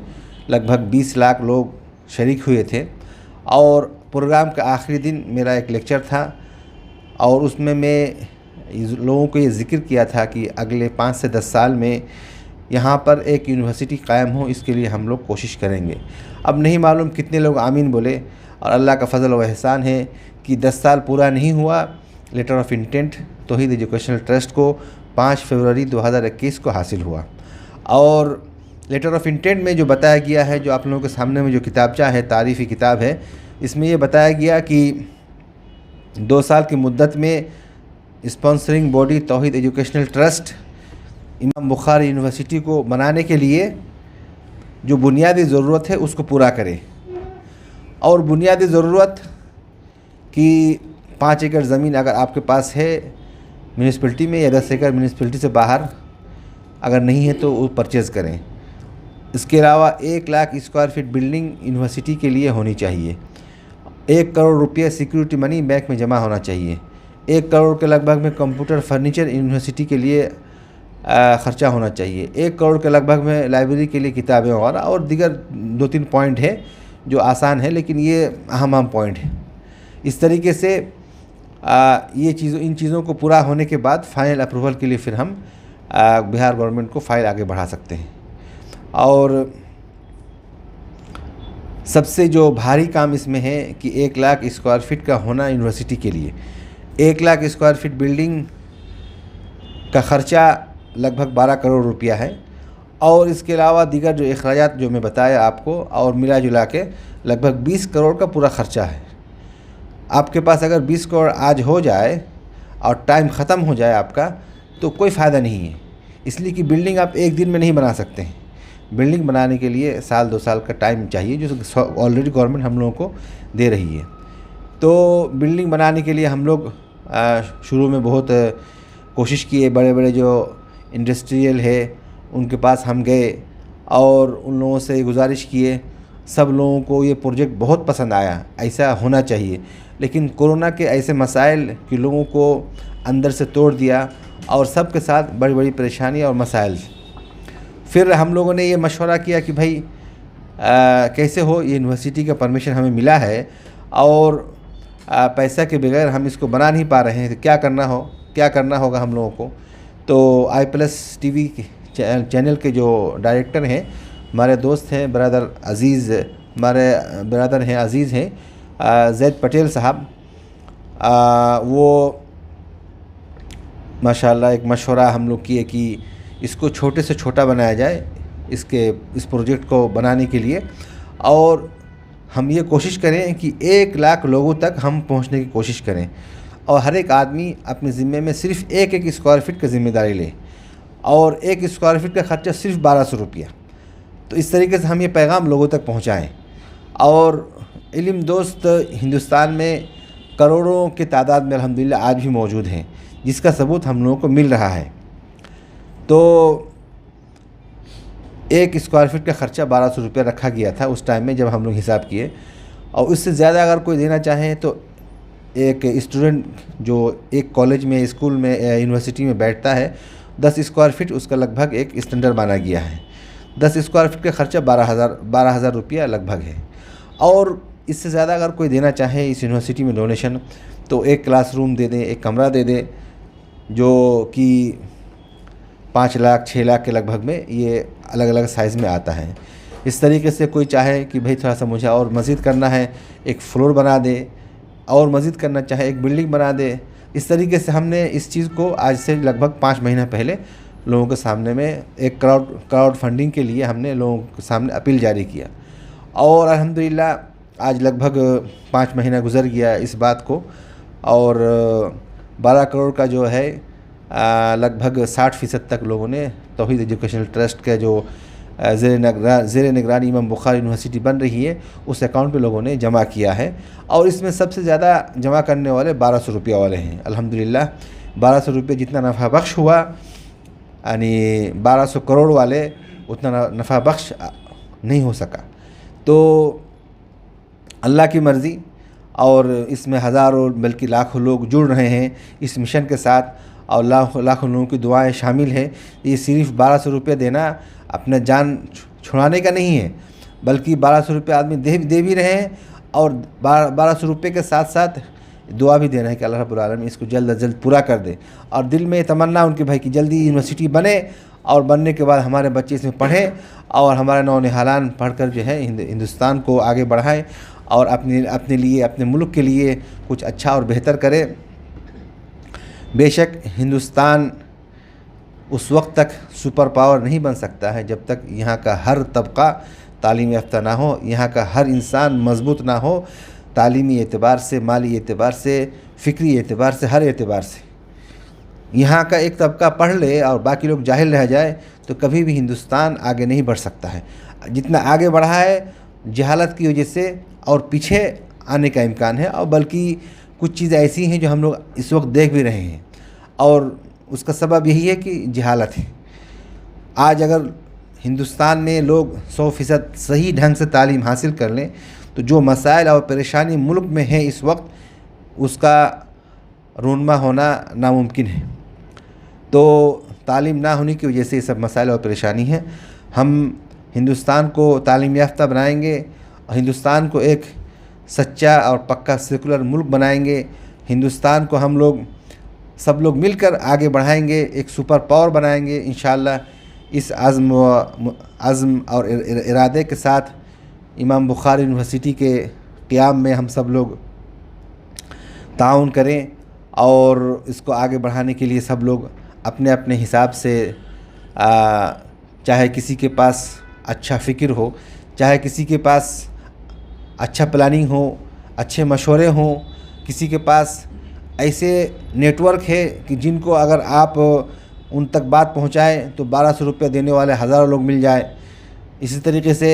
S2: लगभग 20 लाख लोग शरीक हुए थे, और प्रोग्राम का आखिरी दिन मेरा एक लेक्चर था, और उसमें मैं लोगों को ये ज़िक्र किया था कि अगले 5 से 10 साल में यहाँ पर एक यूनिवर्सिटी कायम हो, इसके लिए हम लोग कोशिश करेंगे। अब नहीं मालूम कितने लोग आमीन बोले, और अल्लाह का फ़ज़ल व एहसान है कि 10 साल पूरा नहीं हुआ, letter of intent Tauheed educational trust को 5 फरवरी 2021 को हासिल हुआ। और लेटर ऑफ इंटेंट में जो बताया गया है, जो आप लोगों के सामने में जो किताबचा है, तारीफ़ी किताब है, इसमें ये बताया गया कि 2 साल की मुद्दत में स्पॉन्सरिंग बॉडी तौहीद एजुकेशनल ट्रस्ट इमाम बुखारी यूनिवर्सिटी को बनाने के लिए जो बुनियादी ज़रूरत है उसको पूरा करे। और बुनियादी ज़रूरत कि 5 एकड़ ज़मीन अगर आपके पास है म्यूनिसिपैलिटी में या 10 एकड़ म्यूनिसिपैलिटी से बाहर अगर नहीं है तो वो परचेज़ करें। इसके अलावा 1 lakh square feet building university के लिए होनी चाहिए। 1 करोड़ रुपये सिक्योरिटी मनी बैंक में जमा होना चाहिए। 1 करोड़ के लगभग में कंप्यूटर फर्नीचर यूनिवर्सिटी के लिए ख़र्चा होना चाहिए। 1 करोड़ के लगभग में लाइब्रेरी के लिए किताबें वगैरह और दीगर 2-3 पॉइंट है जो आसान है लेकिन ये अहम पॉइंट है। इस तरीके से इन चीज़ों को पूरा होने के बाद फाइनल अप्रूवल के लिए फिर हम बिहार गवर्नमेंट को फ़ाइल आगे बढ़ा सकते हैं। और सबसे जो भारी काम इसमें है कि 1 लाख स्क्वायर फीट का होना यूनिवर्सिटी के लिए। 1 लाख स्क्वायर फीट बिल्डिंग का ख़र्चा लगभग 12 करोड़ रुपया है और इसके अलावा दीगर जो अखराजात जो मैं बताया आपको और मिला जुला के लगभग 20 करोड़ का पूरा ख़र्चा है। आपके पास अगर 20 करोड़ आज हो जाए और टाइम ख़त्म हो जाए आपका तो कोई फ़ायदा नहीं है, इसलिए कि बिल्डिंग आप एक दिन में नहीं बना सकते हैं। बिल्डिंग बनाने के लिए 1-2 साल का टाइम चाहिए जो ऑलरेडी गवर्नमेंट हम लोगों को दे रही है। तो बिल्डिंग बनाने के लिए हम लोग शुरू में बहुत कोशिश किए। बड़े बड़े जो इंडस्ट्रियल है उनके पास हम गए और उन लोगों से गुजारिश किए। सब लोगों को ये प्रोजेक्ट बहुत पसंद आया, ऐसा होना चाहिए। लेकिन कोरोना के ऐसे मसाइल कि लोगों को अंदर से तोड़ दिया और सबके साथ बड़ी बड़ी परेशानी और मसाइल। फिर हम लोगों ने ये मशवरा किया कि भाई कैसे हो, ये यूनिवर्सिटी का परमिशन हमें मिला है और पैसा के बगैर हम इसको बना नहीं पा रहे हैं, तो क्या करना होगा हम लोगों को। तो i+ TV चैनल के जो डायरेक्टर हैं हमारे दोस्त हैं, हमारे ब्रदर हैं, अज़ीज़ हैं ज़ैद पटेल साहब, वो माशाल्लाह एक मशवरा हम लोग किए कि इसको छोटे से छोटा बनाया जाए इस प्रोजेक्ट को बनाने के लिए और हम ये कोशिश करें कि 1 लाख लोगों तक हम पहुंचने की कोशिश करें और हर एक आदमी अपने ज़िम्मे में सिर्फ 1 स्क्वायर फीट की ज़िम्मेदारी ले और 1 स्क्वायर फीट का ख़र्चा सिर्फ 1200 रुपया। तो इस तरीके से हम ये पैगाम लोगों तक पहुँचाएँ। और इल्म दोस्त हिंदुस्तान में करोड़ों की तादाद में अल्हम्दुलिल्लाह आज भी मौजूद हैं, जिसका सबूत हम लोगों को मिल रहा है। तो 1 स्क्वायर फीट का ख़र्चा 1200 रुपया रखा गया था उस टाइम में जब हम लोग हिसाब किए। और उससे ज़्यादा अगर कोई देना चाहे तो एक स्टूडेंट जो एक कॉलेज में, स्कूल में, यूनिवर्सिटी में बैठता है, 10 स्क्वायर फीट उसका लगभग एक स्टैंडर्ड माना गया है। 10 स्क्वायर फीट का ख़र्चा 12,000 रुपया लगभग है। और इससे ज़्यादा अगर कोई देना चाहे इस यूनिवर्सिटी में डोनेशन तो 1 क्लासरूम दे दें, 1 कमरा दे दें, जो कि 5 लाख 6 लाख के लगभग में ये अलग अलग साइज़ में आता है। इस तरीके से कोई चाहे कि भाई थोड़ा सा मुझे और मज़ीद करना है, 1 फ्लोर बना दे, और मज़ीद करना चाहे 1 बिल्डिंग बना दे। इस तरीके से हमने इस चीज़ को आज से लगभग 5 महीना पहले लोगों के सामने में एक क्राउड फंडिंग के लिए हमने लोगों के सामने अपील जारी किया और अल्हम्दुलिल्लाह आज लगभग 5 महीना गुजर गया इस बात को और 12 करोड़ का जो है लगभग 60% तक लोगों ने तौहीद एजुकेशनल ट्रस्ट के जो ज़ेर निगरानी इमाम बुखारी यूनिवर्सिटी बन रही है उस अकाउंट पे लोगों ने जमा किया है। और इसमें सबसे ज़्यादा जमा करने वाले 1200 रुपया वाले हैं। अल्हम्दुलिल्लाह 1200 रुपये जितना नफ़ा बख्श हुआ, यानी 1200 करोड़ वाले उतना नफ़ा बख्श नहीं हो सका। तो अल्लाह की मर्ज़ी, और इसमें हज़ारों बल्कि लाखों लोग जुड़ रहे हैं इस मिशन के साथ और लाखों लोगों की दुआएं शामिल हैं। ये सिर्फ 1200 रुपये देना अपने जान छुड़ाने का नहीं है, बल्कि 1200 रुपये आदमी दे भी रहे हैं और 1200 रुपये के साथ साथ दुआ भी देना है कि अल्लाह रब्बुल आलमीन इसको जल्द अज जल्द पूरा कर दे। और दिल में तमन्ना उनके भाई कि जल्दी यूनिवर्सिटी बने और बनने के बाद हमारे बच्चे इसमें पढ़ें और हमारे नौनिहालान पढ़कर जो है हिंदुस्तान को आगे बढ़ाएं और अपने लिए, अपने मुल्क के लिए कुछ अच्छा और बेहतर करें। बेशक हिंदुस्तान उस वक्त तक सुपर पावर नहीं बन सकता है जब तक यहाँ का हर तबका तालीम याफ्ता ना हो, यहाँ का हर इंसान मजबूत ना हो, तालीमी एतबार से, माली एतबार से, फ़िक्री एतबार से, हर एतबार से। यहाँ का एक तबका पढ़ ले और बाकी लोग जाहिल रह जाए तो कभी भी हिंदुस्तान आगे नहीं बढ़ सकता है। जितना आगे बढ़ा है जहालत की वजह से और पीछे आने का इम्कान है, और बल्कि कुछ चीज़ें ऐसी हैं जो हम लोग इस वक्त देख भी रहे हैं, और उसका सबब यही है कि जहालत है। आज अगर हिंदुस्तान में लोग 100% सही ढंग से तालीम हासिल कर लें तो जो मसाइल और परेशानी मुल्क में है इस वक्त, उसका रूनमा होना नामुमकिन है। तो तालीम ना होने की वजह से ये सब मसाइल और परेशानी है। हम हिंदुस्तान को तालीम याफ्ता बनाएंगे और हिंदुस्तान को एक सच्चा और पक्का सेकुलर मुल्क बनाएंगे। हिंदुस्तान को हम लोग सब लोग मिलकर आगे बढ़ाएंगे, एक सुपर पावर बनाएंगे इंशाअल्लाह। इस अज़्म और इरादे के साथ इमाम बुखारी यूनिवर्सिटी के क़याम में हम सब लोग ताउन करें और इसको आगे बढ़ाने के लिए सब लोग अपने अपने हिसाब से, चाहे किसी के पास अच्छा फ़िक्र हो, चाहे किसी के पास अच्छा प्लानिंग हो, अच्छे मशवरे हों, किसी के पास ऐसे नेटवर्क है कि जिनको अगर आप उन तक बात पहुंचाएं तो 1200 रुपये देने वाले हज़ारों लोग मिल जाए। इसी तरीके से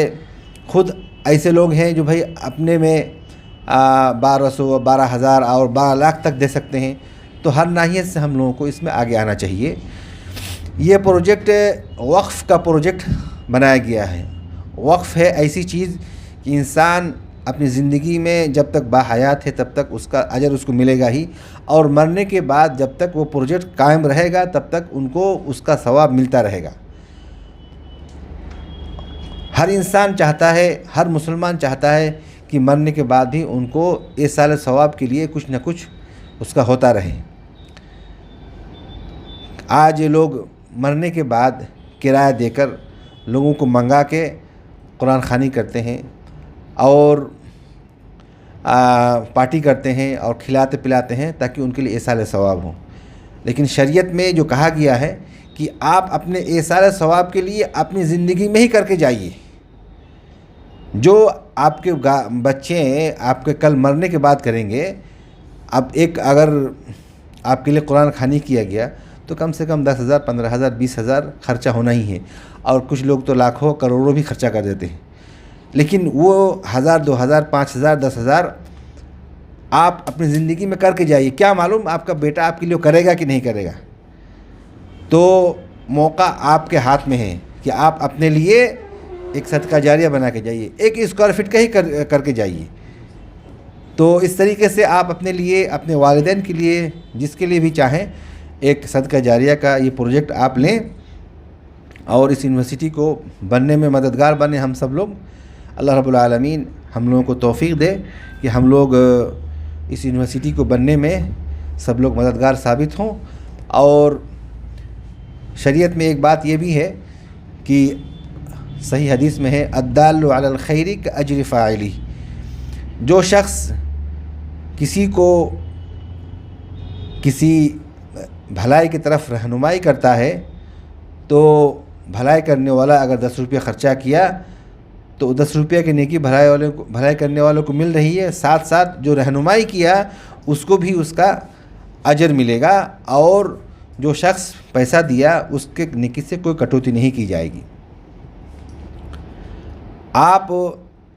S2: ख़ुद ऐसे लोग हैं जो भाई अपने में 1200, 12,000 और 12 लाख तक दे सकते हैं। तो हर नाहियत से हम लोगों को इसमें आगे आना चाहिए। ये प्रोजेक्ट वक्फ़ का प्रोजेक्ट बनाया गया है। वक्फ़ है ऐसी चीज़ कि इंसान अपनी ज़िंदगी में जब तक बाहयात है तब तक उसका अजर उसको मिलेगा ही, और मरने के बाद जब तक वो प्रोजेक्ट कायम रहेगा तब तक उनको उसका सवाब मिलता रहेगा। हर इंसान चाहता है, हर मुसलमान चाहता है कि मरने के बाद भी उनको इस साल सवाब के लिए कुछ न कुछ उसका होता रहे। आज ये लोग मरने के बाद किराया देकर लोगों को मंगा के कुरान ख़ानी करते हैं और पार्टी करते हैं और खिलाते पिलाते हैं ताकि उनके लिए एसाल सवाब हो। लेकिन शरीयत में जो कहा गया है कि आप अपने एसाल सवाब के लिए अपनी ज़िंदगी में ही करके जाइए। जो आपके बच्चे आपके कल मरने के बाद करेंगे, अब एक अगर आपके लिए कुरान ख़ानी किया गया तो कम से कम 10,000, 15,000, 20,000 खर्चा होना ही है, और कुछ लोग तो लाखों करोड़ों भी खर्चा कर देते हैं। लेकिन वो 1,000, 2,000, 5,000, 10,000 आप अपनी ज़िंदगी में करके जाइए। क्या मालूम आपका बेटा आपके लिए करेगा कि नहीं करेगा। तो मौका आपके हाथ में है कि आप अपने लिए एक सदका जारिया बना के जाइए, 1 स्क्वायर फीट का ही करके जाइए। तो इस तरीके से आप अपने लिए, अपने वालिदैन के लिए, जिसके लिए भी चाहें, एक सदका जारिया का ये प्रोजेक्ट आप लें और इस यूनिवर्सिटी को बनने में मददगार बने हम सब लोग। अल्लाह रब्बुल आलमीन हम लोगों को तौफ़ीक़ दे कि हम लोग इस यूनिवर्सिटी को बनने में सब लोग मददगार साबित हों। और शरीयत में एक बात ये भी है कि सही हदीस में है, अद्दाल्लु अलल खैरि का अज्र फ़ाइली। जो शख्स किसी को किसी भलाई की तरफ रहनुमाई करता है तो भलाई करने वाला अगर 10 रुपये ख़र्चा किया तो 10 रुपये की नेकी भलाई करने वालों को मिल रही है, साथ साथ जो रहनुमाई किया उसको भी उसका अजर मिलेगा, और जो शख्स पैसा दिया उसके नेकी से कोई कटौती नहीं की जाएगी। आप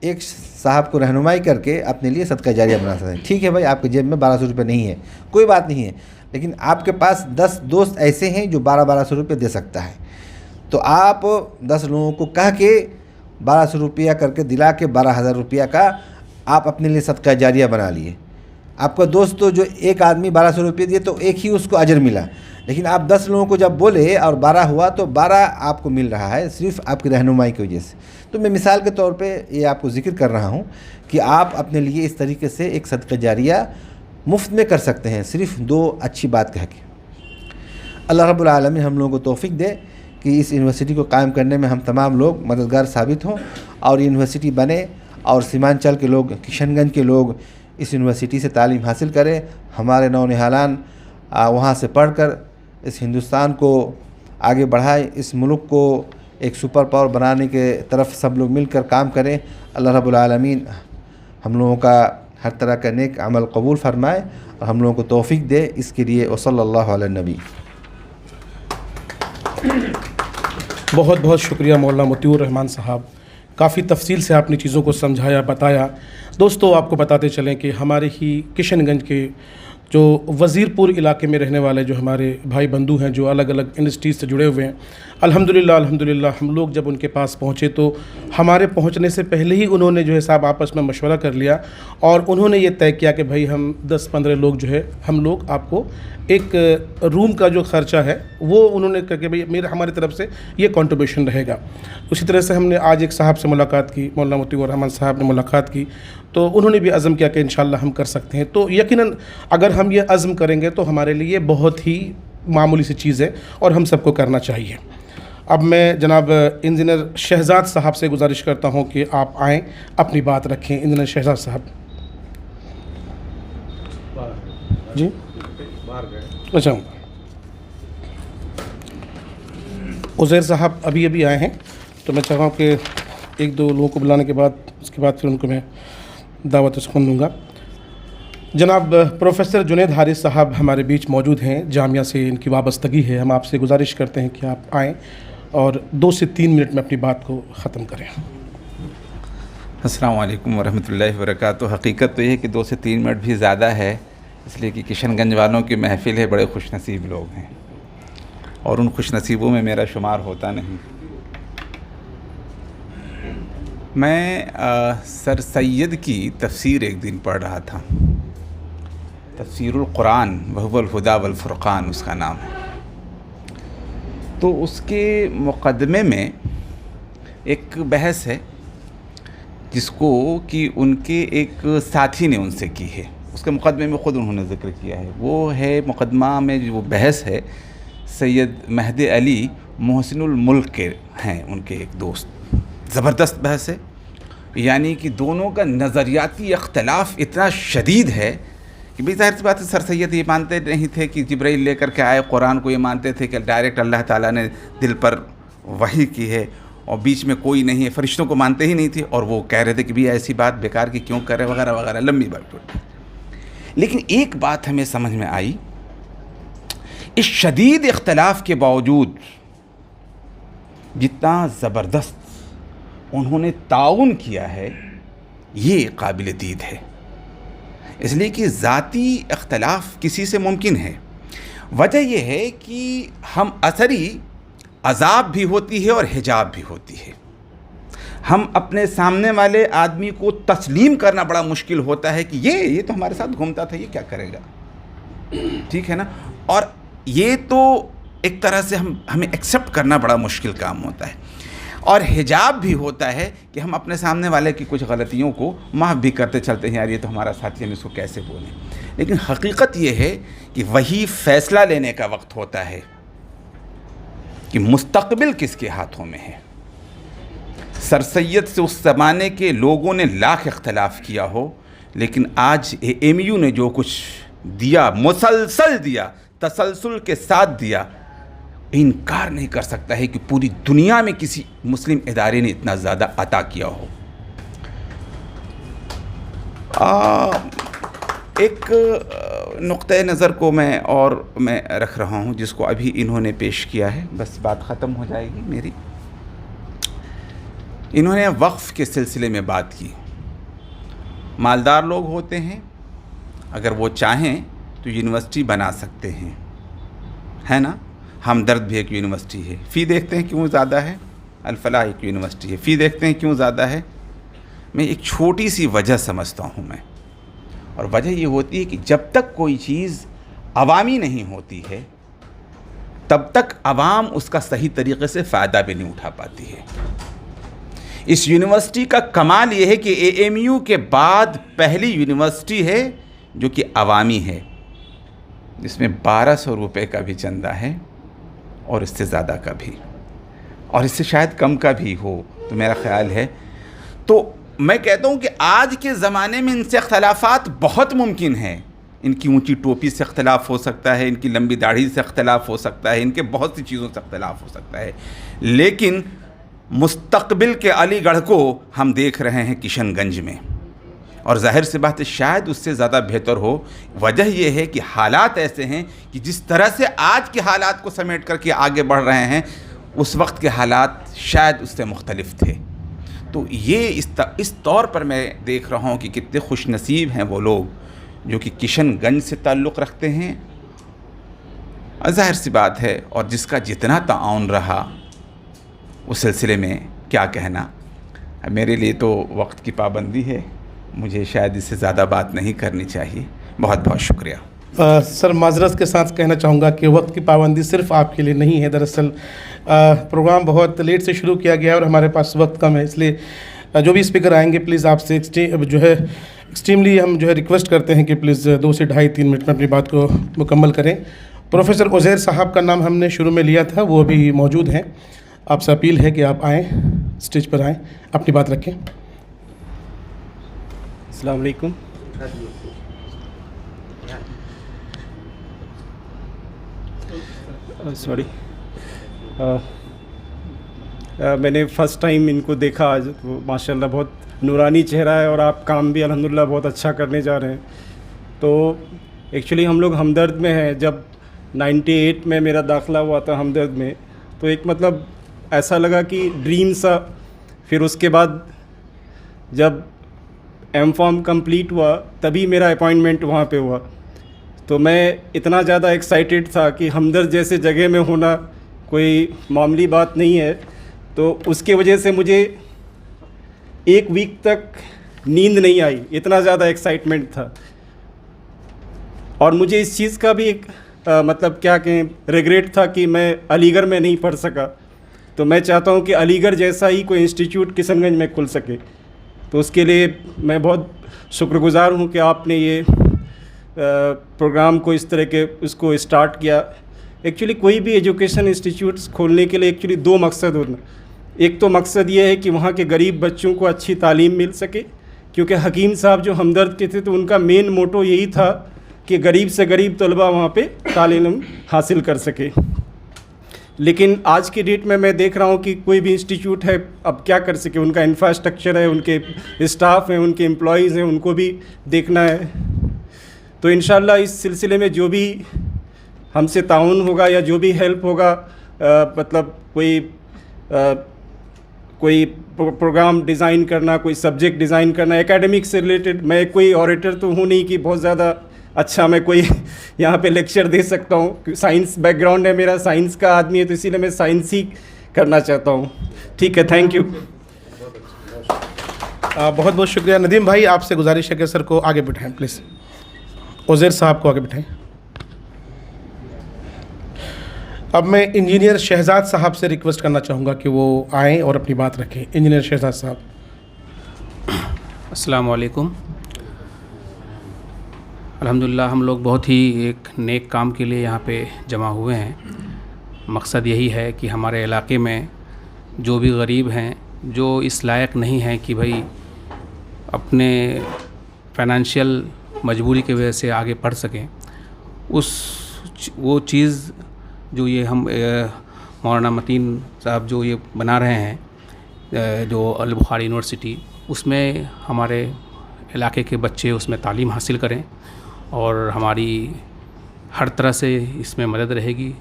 S2: एक साहब को रहनुमाई करके अपने लिए सदका जारिया बना सकते हैं। ठीक है भाई, आपके जेब में 1200 रुपये नहीं है, कोई बात नहीं है, लेकिन आपके पास 10 दोस्त ऐसे हैं जो 1200 रुपये दे सकता है। तो आप 10 लोगों को कह के 1200 रुपया करके दिला के 12,000 रुपया का आप अपने लिए सदका जारिया बना लिए। आपका दोस्त तो जो एक आदमी 1200 रुपये दिए तो एक ही उसको अजर मिला, लेकिन आप 10 लोगों को जब बोले और 12 हुआ तो 12 आपको मिल रहा है सिर्फ़ आपकी रहनुमाई की वजह से। तो मैं मिसाल के तौर पे ये आपको ज़िक्र कर रहा हूँ कि आप अपने लिए इस तरीके से एक सदका जारिया मुफ्त में कर सकते हैं, सिर्फ़ 2 अच्छी बात कह के। अल्लाह रब्बुल आलमीन हम लोगों को तौफ़ीक़ दे कि इस यूनिवर्सिटी को कायम करने में हम तमाम लोग मददगार साबित हों और यूनिवर्सिटी बने और सीमांचल के लोग, किशनगंज के लोग इस यूनिवर्सिटी से तालीम हासिल करें। हमारे नौनिहालान वहाँ से पढ़कर इस हिंदुस्तान को आगे बढ़ाए, इस मुल्क को एक सुपर पावर बनाने के तरफ सब लोग मिलकर काम करें। अल्लाह रब्बुल आलमीन हम लोगों का हर तरह का नेक अमल कबूल फ़रमाए और हम लोगों को तौफ़ीक दे। इसके लिए वसल्लल्लाहु अला नबी।
S1: बहुत बहुत शुक्रिया मौलाना मोतिउर रहमान साहब, काफ़ी तफसील से आपने चीज़ों को समझाया, बताया। दोस्तों, आपको बताते चलें कि हमारे ही किशनगंज के जो वज़ीरपुर इलाके में रहने वाले जो हमारे भाई बंधु हैं, जो अलग अलग इंडस्ट्रीज़ से जुड़े हुए हैं, अल्हम्दुलिल्लाह हम लोग जब उनके पास पहुँचे तो हमारे पहुँचने से पहले ही उन्होंने जो है साहब आपस में मशवरा कर लिया और उन्होंने ये तय किया कि भाई हम 10-15 लोग जो है हम लोग आपको एक रूम का जो ख़र्चा है वो उन्होंने कहा कि भाई हमारी तरफ से ये कंट्रीब्यूशन रहेगा। उसी तरह से हमने आज एक साहब से मुलाकात की, मौलाना मोतिउर रहमान साहब ने मुलाकात की, तो उन्होंने भी अज़म किया कि इंशाअल्लाह हम कर सकते हैं। तो यकीनन अगर हम ये अज़म करेंगे तो हमारे लिए बहुत ही मामूली सी चीज़ है और हम सबको करना चाहिए। अब मैं जनाब इंजीनियर शहजाद साहब से गुजारिश करता हूँ कि आप आएँ, अपनी बात रखें। इंजीनियर शहजाद साहब जी, अच्छा, उज़ैर साहब अभी आए हैं, तो मैं चाह रहा हूँ कि एक दो लोगों को बुलाने के बाद उसके बाद फिर उनको मैं दावत सुकून दूँगा। जनाब प्रोफेसर जुनैद हारिस साहब हमारे बीच मौजूद हैं, जामिया से इनकी वाबस्तगी है। हम आपसे गुजारिश करते हैं कि आप आएँ और 2 से 3 मिनट में अपनी बात को ख़त्म करें।
S7: अस्सलाम वालेकुम वरहमतुल्लाहि वबरकातुहू। हकीकत तो ये है कि 2 से 3 मिनट भी ज़्यादा है, इसलिए कि किशनगंज वालों की महफ़िल है, बड़े खुशनसीब लोग हैं और उन खुशनसीबों में मेरा शुमार होता नहीं। मैं सर सैयद की तफसीर एक दिन पढ़ रहा था, तफसीरुल कुरान वहुवल हुदा वल फुरक़ान उसका नाम है। तो उसके मुक़दमे में एक बहस है जिसको कि उनके एक साथी ने उनसे की है, उसके मुक़दमे में ख़ुद उन्होंने ज़िक्र किया है। वो है मुक़दमा में जो बहस है सैयद महदी अली मोहसिनुल मुल्क के हैं, उनके एक दोस्त। ज़बरदस्त बहस है, यानी कि दोनों का नज़रियाती इख्तलाफ इतना शदीद है कि भाई ज़ाहिर सी बात है सर सैयद ये मानते नहीं थे कि जिब्राइल लेकर के आए कुरान को, ये मानते थे कि डायरेक्ट अल्लाह ताला ने दिल पर वही की है और बीच में कोई नहीं है, फ़रिश्तों को मानते ही नहीं थे और वो कह रहे थे कि भाई ऐसी बात बेकार की क्यों कर रहे वगैरह वगैरह, लंबी बात। लेकिन एक बात हमें समझ में आई, इस शदीद इख्तलाफ के बावजूद जितना ज़बरदस्त उन्होंने ताउन किया है ये काबिल दीद है, इसलिए कि ज़ाती इख्तलाफ किसी से मुमकिन है। वजह यह है कि हम असरी अज़ाब भी होती है और हिजाब भी होती है। हम अपने सामने वाले आदमी को तस्लीम करना बड़ा मुश्किल होता है कि ये तो हमारे साथ घूमता था, ये क्या करेगा, ठीक है ना। और ये तो एक तरह से हमें एक्सेप्ट करना बड़ा मुश्किल काम होता है। और हिजाब भी होता है कि हम अपने सामने वाले की कुछ गलतियों को माफ़ भी करते चलते हैं, यार ये तो हमारा साथी, हम इसको कैसे बोलें। लेकिन हकीकत ये है कि वही फ़ैसला लेने का वक्त होता है कि मुस्तक़बिल किसके हाथों में है। सर सैयद से उस ज़माने के लोगों ने लाख इख्तलाफ किया हो, लेकिन आज AMU ने जो कुछ दिया, मुसलसल दिया, तसलसल के साथ दिया, इनकार नहीं कर सकता है कि पूरी दुनिया में किसी मुस्लिम इदारे ने इतना ज़्यादा अता किया हो। एक नुक्ते नज़र को मैं रख रहा हूँ जिसको अभी इन्होंने पेश किया है, बस बात ख़त्म हो जाएगी मेरी। इन्होंने वक्फ़ के सिलसिले में बात की। मालदार लोग होते हैं, अगर वो चाहें तो यूनिवर्सिटी बना सकते हैं, है ना। हमदर्द भी एक यूनिवर्सिटी है, फ़ी देखते हैं क्यों ज़्यादा है। अल-फलाह एक यूनिवर्सिटी है, फ़ी देखते हैं क्यों ज़्यादा है। मैं एक छोटी सी वजह समझता हूँ मैं, और वजह ये होती है कि जब तक कोई चीज़ अवामी नहीं होती है तब तक अवाम उसका सही तरीके से फ़ायदा भी नहीं उठा पाती है। इस यूनिवर्सिटी का कमाल ये है कि AMU के बाद पहली यूनिवर्सिटी है जो कि अवामी है, जिसमें 1200 रुपये का भी चंदा है और इससे ज़्यादा का भी, और इससे शायद कम का भी हो, तो मेरा ख़्याल है। तो मैं कहता हूँ कि आज के ज़माने में इनसे इख्तलाफात बहुत मुमकिन हैं। इनकी ऊंची टोपी से इख्तलाफ हो सकता है, इनकी लंबी दाढ़ी से इख्तलाफ हो सकता है, इनके बहुत सी चीज़ों से इख्तलाफ हो सकता है, लेकिन मुस्तक़बिल के अलीगढ़ को हम देख रहे हैं किशनगंज में, और ज़ाहिर सी बात है शायद उससे ज़्यादा बेहतर हो। वजह यह है कि हालात ऐसे हैं कि जिस तरह से आज के हालात को समेट करके आगे बढ़ रहे हैं, उस वक्त के हालात शायद उससे मुख्तलिफ थे। तो ये इस तौर पर मैं देख रहा हूँ कि कितने खुश नसीब हैं वो लोग जो कि किशनगंज से ताल्लुक़ रखते हैं। ज़ाहिर सी बात है, और जिसका जितना ताउन रहा उस सिलसिले में क्या कहना। मेरे लिए तो वक्त की पाबंदी है, मुझे शायद इससे ज़्यादा बात नहीं करनी चाहिए। बहुत बहुत शुक्रिया।
S1: सर माजरत के साथ कहना चाहूँगा कि वक्त की पाबंदी सिर्फ आपके लिए नहीं है। दरअसल प्रोग्राम बहुत लेट से शुरू किया गया है और हमारे पास वक्त कम है, इसलिए जो भी स्पीकर आएंगे प्लीज़ आपसे जो है एक्सट्रीमली हम जो है रिक्वेस्ट करते हैं कि प्लीज़ 2 से ढाई 3 मिनट में अपनी बात को मुकम्मल करें। प्रोफेसर उज़ैर साहब का नाम हमने शुरू में लिया था, वो अभी मौजूद हैं। आपसे अपील है कि आप आएँ, स्टेज पर आएँ, अपनी बात रखें।
S5: अस्सलाम वालेकुम। सॉरी, मैंने फ़र्स्ट टाइम इनको देखा आज। तो माशाल्लाह बहुत नूरानी चेहरा है और आप काम भी अल्हम्दुलिल्लाह बहुत अच्छा करने जा रहे हैं। तो एक्चुअली हम लोग हमदर्द में हैं। जब 98 में मेरा दाखिला हुआ था हमदर्द में, तो एक मतलब ऐसा लगा कि ड्रीम सा। फिर उसके बाद जब M.Pharm कंप्लीट हुआ तभी मेरा अपॉइंटमेंट वहाँ पे हुआ। तो मैं इतना ज़्यादा एक्साइटेड था कि हमदर्द जैसे जगह में होना कोई मामूली बात नहीं है। तो उसके वजह से मुझे 1 वीक तक नींद नहीं आई, इतना ज़्यादा एक्साइटमेंट था। और मुझे इस चीज़ का भी एक मतलब क्या कहें रिग्रेट था कि मैं अलीगढ़ में नहीं पढ़ सका। तो मैं चाहता हूँ कि अलीगढ़ जैसा ही कोई इंस्टीट्यूट किशनगंज में खुल सके। तो उसके लिए मैं बहुत शुक्रगुज़ार हूँ कि आपने ये प्रोग्राम को इस तरह के उसको स्टार्ट किया। एक्चुअली कोई भी एजुकेशन इंस्टीट्यूट्स खोलने के लिए एक्चुअली 2 मकसद होना। एक तो मकसद ये है कि वहाँ के गरीब बच्चों को अच्छी तालीम मिल सके, क्योंकि हकीम साहब जो हमदर्द के थे तो उनका मेन मोटो यही था कि गरीब से गरीब तलबा वहाँ पे तालीम हासिल कर सके। लेकिन आज की डेट में मैं देख रहा हूँ कि कोई भी इंस्टीट्यूट है अब क्या कर सके, उनका इंफ्रास्ट्रक्चर है, उनके स्टाफ हैं, उनके एम्प्लॉयज़ हैं, उनको भी देखना है। तो इंशाल्लाह इस सिलसिले में जो भी हमसे ताउन होगा या जो भी हेल्प होगा, मतलब कोई प्रोग्राम डिज़ाइन करना, कोई सब्जेक्ट डिज़ाइन करना, एकेडमिक से रिलेटेड। मैं कोई ऑरेटर तो हूँ नहीं कि बहुत ज़्यादा अच्छा मैं कोई यहाँ पे लेक्चर दे सकता हूँ। साइंस बैकग्राउंड है मेरा, साइंस का आदमी है, तो इसीलिए मैं साइंस ही करना चाहता हूँ। ठीक है, थैंक यू।
S1: बहुत बहुत शुक्रिया। नदीम भाई, आपसे गुजारिश है कि सर को आगे बिठाएं प्लीज़। उज़ैर साहब को आगे बिठाएं। अब मैं इंजीनियर शहजाद साहब से रिक्वेस्ट करना चाहूँगा कि वो आएँ और अपनी बात रखें। इंजीनियर शहजाद साहब।
S8: अस्सलाम वालेकुम। अल्हम्दुलिल्लाह हम लोग बहुत ही एक नेक काम के लिए यहाँ पे जमा हुए हैं। मकसद यही है कि हमारे इलाके में जो भी गरीब हैं, जो इस लायक नहीं हैं कि भाई अपने फाइनेंशियल मजबूरी की वजह से आगे पढ़ सकें, वो चीज़ जो ये हम मौलाना मतीन साहब जो ये बना रहे हैं, जो अल बुखारी यूनिवर्सिटी, उसमें हमारे इलाके के बच्चे उसमें तालीम हासिल करें और हमारी हर तरह से इसमें मदद रहेगी।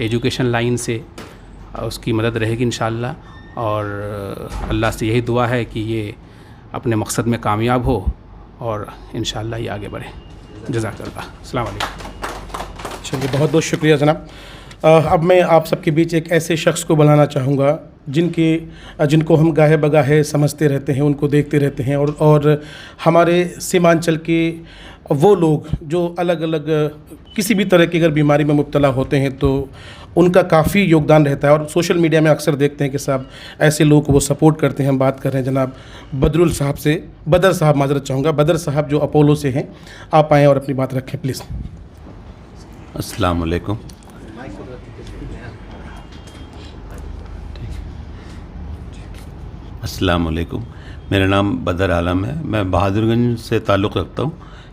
S8: एजुकेशन लाइन से उसकी मदद रहेगी इंशाअल्लाह। और अल्लाह से यही दुआ है कि ये अपने मकसद में कामयाब हो और इंशाअल्लाह ये आगे बढ़े। जज़ाकल्लाह। अस्सलाम वालेकुम।
S1: चलिए, बहुत बहुत शुक्रिया जनाब। अब मैं आप सबके बीच एक ऐसे शख्स को बुलाना चाहूँगा जिनको हम गाहे बगाहे समझते रहते हैं, उनको देखते रहते हैं, और हमारे सीमांचल के वो लोग जो अलग अलग किसी भी तरह की अगर बीमारी में मुब्तला होते हैं तो उनका काफ़ी योगदान रहता है। और सोशल मीडिया में अक्सर देखते हैं कि साहब ऐसे लोगों को वो सपोर्ट करते हैं। हम बात कर रहे हैं जनाब बदरुल साहब से। बदर साहब, माजरत चाहूँगा, बदर साहब जो अपोलो से हैं, आप आएँ और अपनी बात रखें प्लीज़।
S9: अस्सलाम वालेकुम। अस्सलाम वालेकुम। मेरा नाम बदर आलम है। मैं बहादुरगंज से ताल्लुक़ रखता हूँ।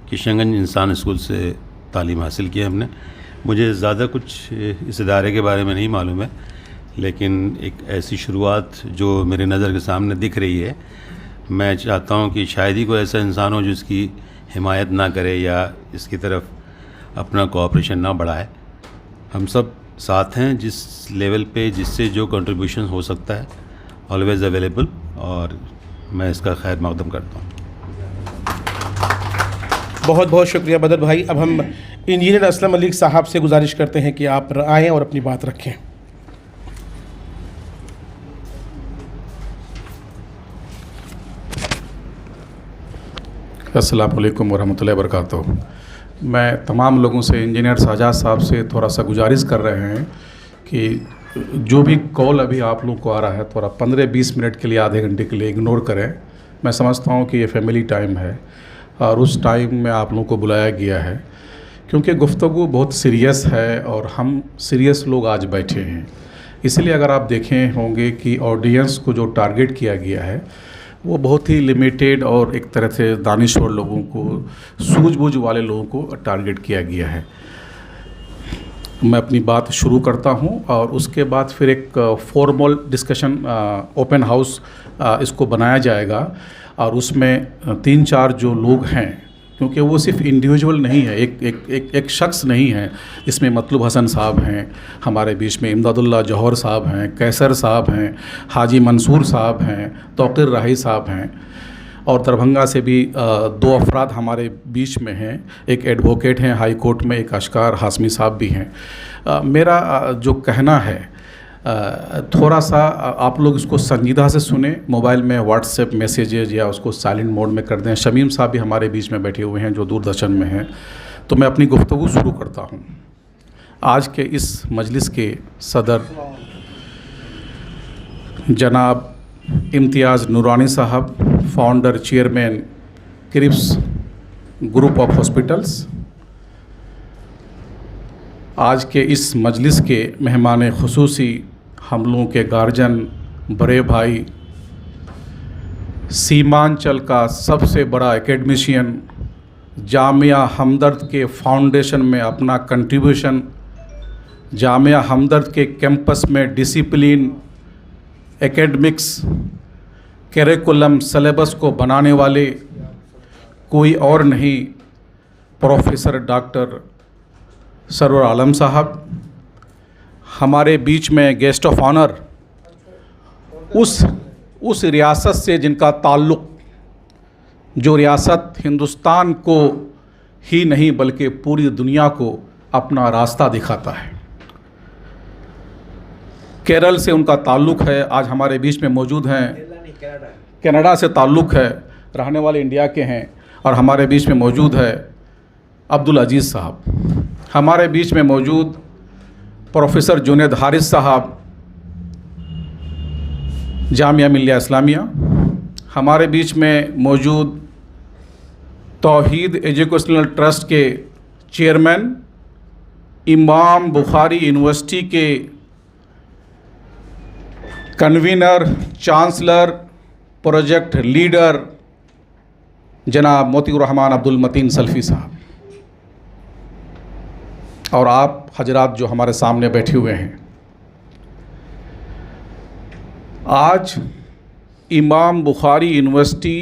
S9: किशनगंज इंसान स्कूल से तालीम हासिल की है हमने। मुझे ज़्यादा कुछ इस इदारे के बारे में नहीं मालूम है, लेकिन एक ऐसी शुरुआत जो मेरे नज़र के सामने दिख रही है मैं चाहता हूँ कि शायद ही कोई ऐसा इंसान हो जिसकी हिमायत ना करे या इसकी तरफ अपना कोऑपरेशन ना बढ़ाए। हम सब साथ हैं, जिस लेवल पे जिससे जो कंट्रीब्यूशन हो सकता है ऑलवेज़ अवेलेबल, और मैं इसका खैर मकदम करता हूँ।
S1: बहुत बहुत शुक्रिया बदर भाई। अब हम इंजीनियर असलम मलिक साहब से गुजारिश करते हैं कि आप आएँ और अपनी बात रखें।
S10: अस्सलाम वालेकुम वरहमतुल्लाहि वबरकातुहू। मैं तमाम लोगों से, इंजीनियर साजाद साहब से थोड़ा सा गुजारिश कर रहे हैं कि जो भी कॉल अभी आप लोग को आ रहा है थोड़ा 15-20 मिनट के लिए, आधे घंटे के लिए इग्नोर करें। मैं समझता हूँ कि ये फैमिली टाइम है और उस टाइम में आप लोगों को बुलाया गया है क्योंकि गुफ्तगू बहुत सीरियस है और हम सीरियस लोग आज बैठे हैं। इसलिए अगर आप देखें होंगे कि ऑडियंस को जो टारगेट किया गया है वो बहुत ही लिमिटेड और एक तरह से दानिश्वर लोगों को, सूझबूझ वाले लोगों को टारगेट किया गया है। मैं अपनी बात शुरू करता हूं और उसके बाद फिर एक फॉर्मल डिस्कशन, ओपन हाउस इसको बनाया जाएगा और उसमें 3-4 जो लोग हैं, क्योंकि वो सिर्फ इंडिविजुअल नहीं है, एक शख्स नहीं है। इसमें मतलूब हसन साहब हैं हमारे बीच में, इमदादुल्लाह जौहर साहब हैं, कैसर साहब हैं, हाजी मंसूर साहब हैं, तौकीर राही साहब हैं, और दरभंगा से भी 2 अफराद हमारे बीच में हैं। एक एडवोकेट हैं हाई कोर्ट में, एक अशकार हाशमी साहब भी हैं। मेरा जो कहना है थोड़ा सा आप लोग इसको संजीदा से सुने। मोबाइल में व्हाट्सएप मैसेजेज या उसको साइलेंट मोड में कर दें। शमीम साहब भी हमारे बीच में बैठे हुए हैं जो दूरदर्शन में हैं। तो मैं अपनी गुफ्तगू शुरू करता हूँ। आज के इस मजलिस के सदर जनाब Imtiaz Noorani Sahab, founder chairman Krips group of hospitals, आज के इस मजलिस के मेहमान खुसूसी हम लोगों के गार्जियन, बड़े भाई, सीमांचल का सबसे बड़ा एकेडमिशियन, जामिया हमदर्द के फाउंडेशन में अपना कंट्रीब्यूशन, जामिया हमदर्द के कैंपस में डिसिप्लिन, एकेडमिक्स, करिकुलम, सिलेबस को बनाने वाले कोई और नहीं, प्रोफेसर डॉक्टर सरवर आलम साहब। हमारे बीच में गेस्ट ऑफ ऑनर उस रियासत से जिनका ताल्लुक़, जो रियासत हिंदुस्तान को ही नहीं बल्कि पूरी दुनिया को अपना रास्ता दिखाता है। केरल से उनका ताल्लुक़ है, आज हमारे बीच में मौजूद हैं। कनाडा से ताल्लुक़ है, रहने वाले इंडिया के हैं, और हमारे बीच में मौजूद है अब्दुल अजीज़ साहब। हमारे बीच में मौजूद प्रोफेसर जुनैद हारिस साहब, जामिया मिल्लिया इस्लामिया। हमारे बीच में मौजूद तौहीद एजुकेशनल ट्रस्ट के चेयरमैन, इमाम बुखारी यूनिवर्सिटी के कन्वीनर, चांसलर, प्रोजेक्ट लीडर जनाब मोतीउर रहमान अब्दुल मतीन सल्फ़ी साहब, और आप हजरात जो हमारे सामने बैठे हुए हैं। आज इमाम बुखारी यूनिवर्सिटी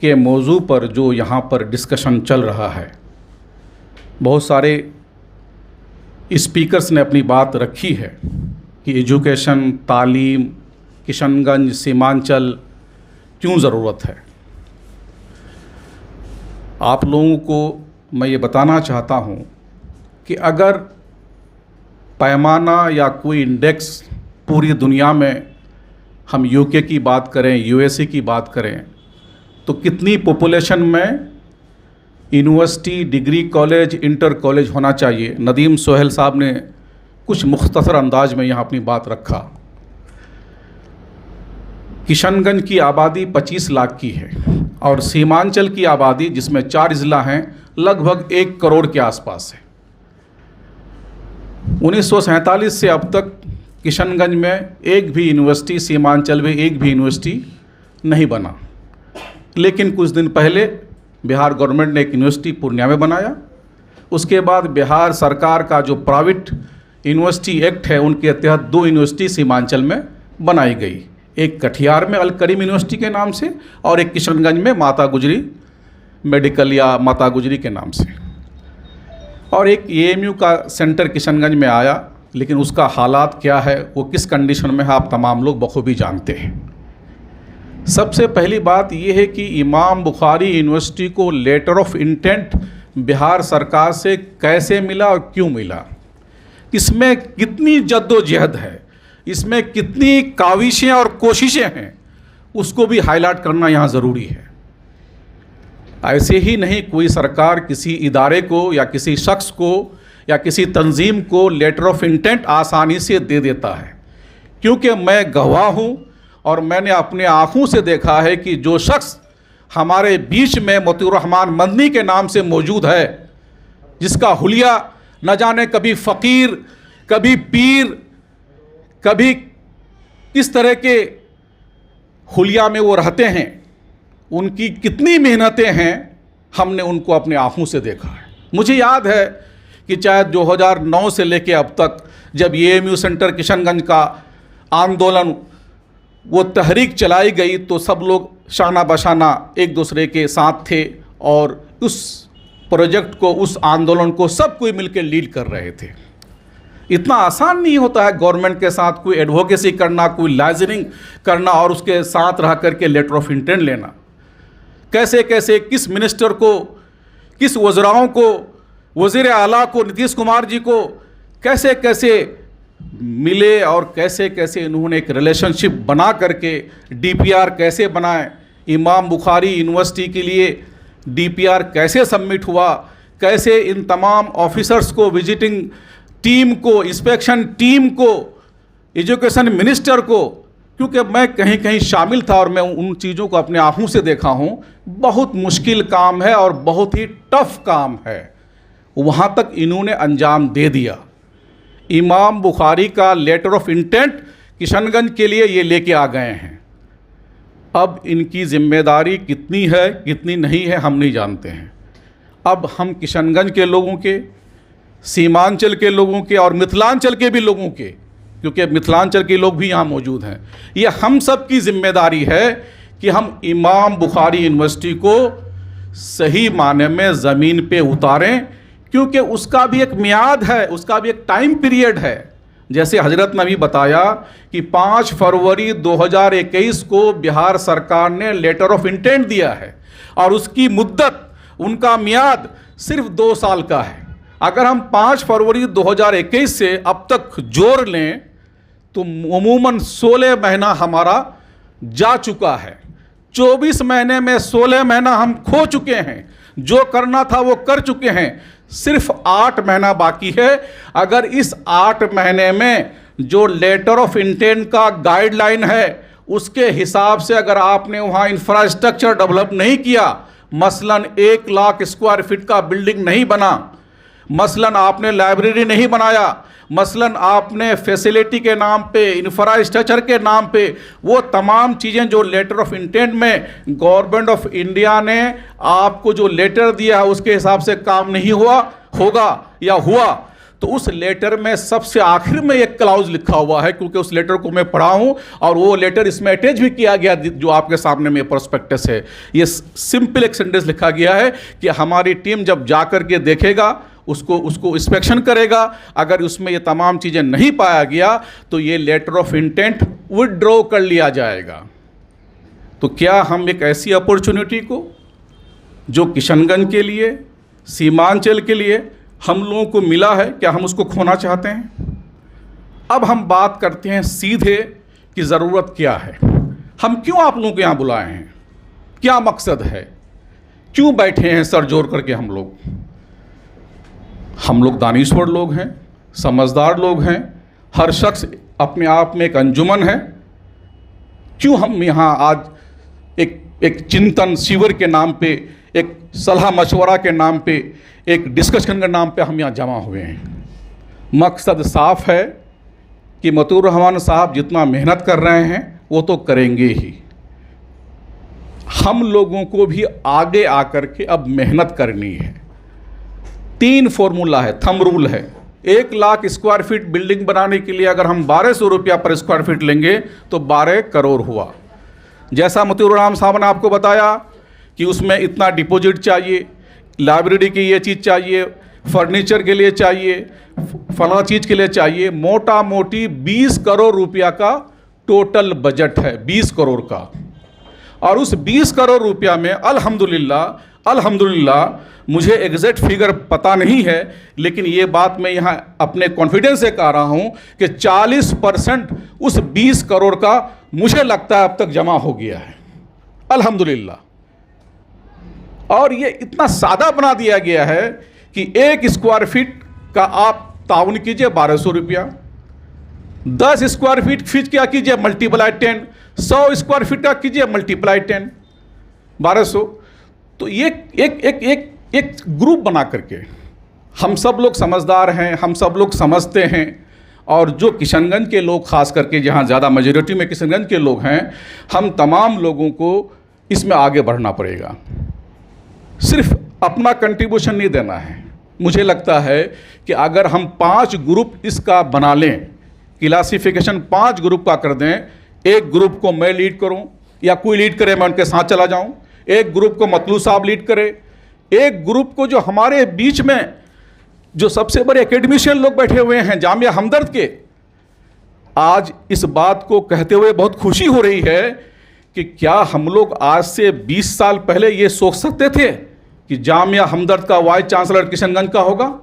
S10: के मौजू पर जो यहाँ पर डिस्कशन चल रहा है, बहुत सारे स्पीकर्स ने अपनी बात रखी है कि एजुकेशन, तालीम, किशनगंज, सीमांचल क्यों ज़रूरत है। आप लोगों को मैं ये बताना चाहता हूँ कि अगर पैमाना या कोई इंडेक्स पूरी दुनिया में हम यूके की बात करें, यूएसए की बात करें, तो कितनी पॉपुलेशन में university, degree college, inter college होना चाहिए। नदीम सोहेल साहब ने कुछ मुख्तसर अंदाज में यहाँ अपनी बात रखा। किशनगंज की आबादी 25 लाख की है और सीमांचल की आबादी, जिसमें 4 ज़िला हैं, लगभग 1 करोड़ के आसपास है। 1947 से अब तक किशनगंज में एक भी यूनिवर्सिटी, सीमांचल में एक भी यूनिवर्सिटी नहीं बना। लेकिन कुछ दिन पहले बिहार गवर्नमेंट ने एक यूनिवर्सिटी पूर्णिया में बनाया। उसके बाद बिहार सरकार का जो प्राइवेट यूनिवर्सिटी एक्ट है, उनके तहत 2 यूनिवर्सिटी सीमांचल में बनाई गई। एक कटिहार में अल करीम यूनिवर्सिटी के नाम से और एक किशनगंज में माता गुजरी मेडिकल या माता गुजरी के नाम से, और एक एएमयू का सेंटर किशनगंज में आया, लेकिन उसका हालात क्या है, वो किस कंडीशन में है, आप तमाम लोग बखूबी जानते हैं। सबसे पहली बात ये है कि इमाम बुखारी यूनिवर्सिटी को लेटर ऑफ इंटेंट बिहार सरकार से कैसे मिला और क्यों मिला, इसमें कितनी जद्दोजहद है, इसमें कितनी काविशें और कोशिशें हैं, उसको भी हाईलाइट करना यहाँ ज़रूरी है। ऐसे ही नहीं कोई सरकार किसी इदारे को या किसी शख्स को या किसी तंजीम को लेटर ऑफ इंटेंट आसानी से दे देता है, क्योंकि मैं गवाह हूँ और मैंने अपने आँखों से देखा है कि जो शख्स हमारे बीच में मोतीउर रहमान मदनी के नाम से मौजूद है, जिसका हुलिया न जाने कभी फ़कीर, कभी पीर, कभी किस तरह के हुलिया में वो रहते हैं, उनकी कितनी मेहनतें हैं, हमने उनको अपने आँखों से देखा है। मुझे याद है कि चाहे 2009 से लेके अब तक जब एएमयू सेंटर किशनगंज का आंदोलन, वो तहरीक चलाई गई, तो सब लोग शाना बशाना एक दूसरे के साथ थे और उस प्रोजेक्ट को, उस आंदोलन को सब कोई मिलकर लीड कर रहे थे। इतना आसान नहीं होता है गवर्नमेंट के साथ कोई एडवोकेसी करना, कोई लाइजनिंग करना और उसके साथ रह करके लेटर ऑफ इंटेंट लेना। कैसे कैसे किस मिनिस्टर को, किस वज़राओं को, वज़ीर आला को, नीतीश कुमार जी को कैसे कैसे मिले और कैसे कैसे इन्होंने एक रिलेशनशिप बना करके डीपीआर कैसे बनाए, इमाम बुखारी यूनिवर्सिटी के लिए डीपीआर कैसे सबमिट हुआ, कैसे इन तमाम ऑफिसर्स को, विजिटिंग टीम को, इंस्पेक्शन टीम को, एजुकेशन मिनिस्टर को, क्योंकि मैं कहीं कहीं शामिल था और मैं उन चीज़ों को अपने आँखों से देखा हूँ, बहुत मुश्किल काम है और बहुत ही टफ काम है, वहाँ तक इन्होंने अंजाम दे दिया। इमाम बुखारी का लेटर ऑफ इंटेंट किशनगंज के लिए ये लेके आ गए हैं। अब इनकी जिम्मेदारी कितनी है कितनी नहीं है हम नहीं जानते हैं। अब हम किशनगंज के लोगों के, सीमांचल के लोगों के और मिथिलांचल के भी लोगों के, क्योंकि मिथिलांचल के लोग भी यहाँ मौजूद हैं, ये हम सब की जिम्मेदारी है कि हम इमाम बुखारी यूनिवर्सिटी को सही माने में ज़मीन पे उतारें, क्योंकि उसका भी एक मियाद है, उसका भी एक टाइम पीरियड है। जैसे हजरत ने भी बताया कि 5 फरवरी 2021 को बिहार सरकार ने लेटर ऑफ इंटेंट दिया है और उसकी मुद्दत, उनका मियाद सिर्फ 2 साल का है। अगर हम 5 फरवरी 2021 से अब तक जोड़ लें तो अमूमन 16 महीना हमारा जा चुका है। 24 महीने में 16 महीना हम खो चुके हैं, जो करना था वो कर चुके हैं, सिर्फ 8 महीना बाकी है। अगर इस 8 महीने में जो लेटर ऑफ इंटेंट का गाइडलाइन है उसके हिसाब से अगर आपने वहाँ इंफ्रास्ट्रक्चर डेवलप नहीं किया, मसलन 1 लाख स्क्वायर फीट का बिल्डिंग नहीं बना, मसलन आपने लाइब्रेरी नहीं बनाया, मसलन आपने फैसिलिटी के नाम पे, इंफ्रास्ट्रक्चर के नाम पे, वो तमाम चीज़ें जो लेटर ऑफ इंटेंट में गवर्नमेंट ऑफ इंडिया ने आपको जो लेटर दिया है उसके हिसाब से काम नहीं हुआ, होगा या हुआ, तो उस लेटर में सबसे आखिर में एक क्लाउज लिखा हुआ है, क्योंकि उस लेटर को मैं पढ़ा हूं और वो लेटर इसमें अटैच भी किया गया जो आपके सामने में प्रोस्पेक्टस है। ये सिंपल एक सेंटेंस लिखा गया है कि हमारी टीम जब जाकर के देखेगा, उसको इंस्पेक्शन करेगा, अगर उसमें ये तमाम चीज़ें नहीं पाया गया तो ये लेटर ऑफ इंटेंट विथड्रॉ कर लिया जाएगा। तो क्या हम एक ऐसी अपॉर्चुनिटी को जो किशनगंज के लिए, सीमांचल के लिए हम लोगों को मिला है, क्या हम उसको खोना चाहते हैं? अब हम बात करते हैं सीधे कि ज़रूरत क्या है, हम क्यों आप लोगों को यहाँ बुलाए हैं, क्या मकसद है, क्यों बैठे हैं सर जोड़ करके। हम लोग दानिश्वर लोग हैं, समझदार लोग हैं, हर शख्स अपने आप में एक अंजुमन है। क्यों हम यहाँ आज एक चिंतन शिविर के नाम पे, एक सलाह मशवरा के नाम पे, एक डिस्कशन के नाम पे हम यहाँ जमा हुए हैं? मकसद साफ है कि मोतीउर रहमान साहब जितना मेहनत कर रहे हैं वो तो करेंगे ही, हम लोगों को भी आगे आकर के अब मेहनत करनी है। 3 फॉर्मूला है, थंब रूल है, 1 लाख स्क्वायर फीट बिल्डिंग बनाने के लिए अगर हम 1200 रुपया पर स्क्वायर फीट लेंगे तो 12 करोड़ हुआ। जैसा मतीउर रहमान साहब ने आपको बताया कि उसमें इतना डिपॉजिट चाहिए, लाइब्रेरी की ये चीज़ चाहिए, फर्नीचर के लिए चाहिए, फला चीज़ के लिए चाहिए, मोटा मोटी 20 करोड़ रुपया का टोटल बजट है, 20 करोड़ का। और उस 20 करोड़ रुपया में अल्हम्दुलिल्लाह मुझे एग्जैक्ट फिगर पता नहीं है, लेकिन ये बात मैं यहाँ अपने कॉन्फिडेंस से कह रहा हूँ कि 40% उस 20 करोड़ का मुझे लगता है अब तक जमा हो गया है, अल्हम्दुलिल्लाह। और ये इतना सादा बना दिया गया है कि 1 स्क्वायर फीट का आप ताउन कीजिए 1200 रुपया, 10 स्क्वायर फीट क्या कीजिए मल्टीप्लाई 10, 100 स्क्वायर फीट का कीजिए मल्टीप्लाई 10, 1200। तो ये एक ग्रुप बना करके हम सब लोग समझदार हैं, हम सब लोग समझते हैं, और जो किशनगंज के लोग खास करके जहाँ ज़्यादा मेजॉरिटी में किशनगंज के लोग हैं, हम तमाम लोगों को इसमें आगे बढ़ना पड़ेगा। सिर्फ अपना कंट्रीब्यूशन नहीं देना है। मुझे लगता है कि अगर हम 5 ग्रुप इसका बना लें, क्लासिफिकेशन 5 ग्रुप का कर दें, एक ग्रुप को मैं लीड करूं या कोई लीड करे मैं उनके साथ चला जाऊं, एक ग्रुप को मतलू साहब लीड करे, एक ग्रुप को जो हमारे बीच में जो सबसे बड़े एकेडमिशियन लोग बैठे हुए हैं जामिया हमदर्द के, आज इस बात को कहते हुए बहुत खुशी हो रही है कि क्या हम लोग आज से 20 साल पहले ये सोच सकते थे कि जामिया हमदर्द का वाइस चांसलर किशनगंज का होगा?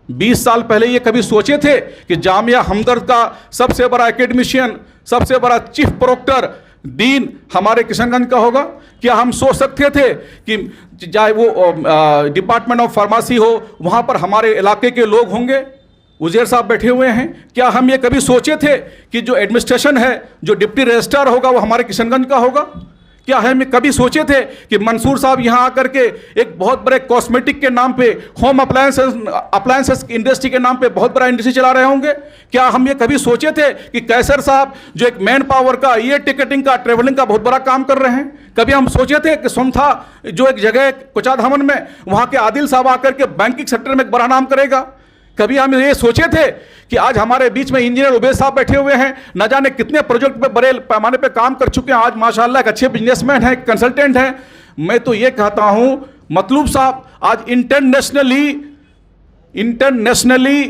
S10: 20 साल पहले ये कभी सोचे थे कि जामिया हमदर्द का सबसे बड़ा एकेडमिशियन, सबसे बड़ा चीफ प्रोक्टर, डीन हमारे किशनगंज का होगा? क्या हम सोच सकते थे कि चाहे वो डिपार्टमेंट ऑफ फार्मेसी हो, वहाँ पर हमारे इलाके के लोग होंगे? उजैर साहब बैठे हुए हैं। क्या हम ये कभी सोचे थे कि जो एडमिनिस्ट्रेशन है, जो डिप्टी रजिस्ट्रार होगा, वो हमारे किशनगंज का होगा? क्या हम कभी सोचे थे कि मंसूर साहब यहाँ आकर के एक बहुत बड़े कॉस्मेटिक के नाम पे, होम अप्लायंसेस इंडस्ट्री के नाम पे बहुत बड़ा इंडस्ट्री चला रहे होंगे? क्या हम ये कभी सोचे थे कि कैसर साहब जो एक मैन पावर का, ये टिकटिंग का, ट्रेवलिंग का बहुत बड़ा काम कर रहे हैं? कभी हम सोचे थे कि सोमथा जो एक जगह है कोचाधामन में, वहाँ के आदिल साहब आकर के बैंकिंग सेक्टर में एक बड़ा नाम करेगा? कभी हम ये सोचे थे कि आज हमारे बीच में इंजीनियर उबैद साहब बैठे हुए हैं, न जाने कितने प्रोजेक्ट पे बड़े पैमाने पे काम कर चुके हैं, आज माशाल्लाह एक अच्छे बिजनेसमैन हैं, कंसल्टेंट हैं। मैं तो ये कहता हूं मतलूब साहब आज इंटरनेशनली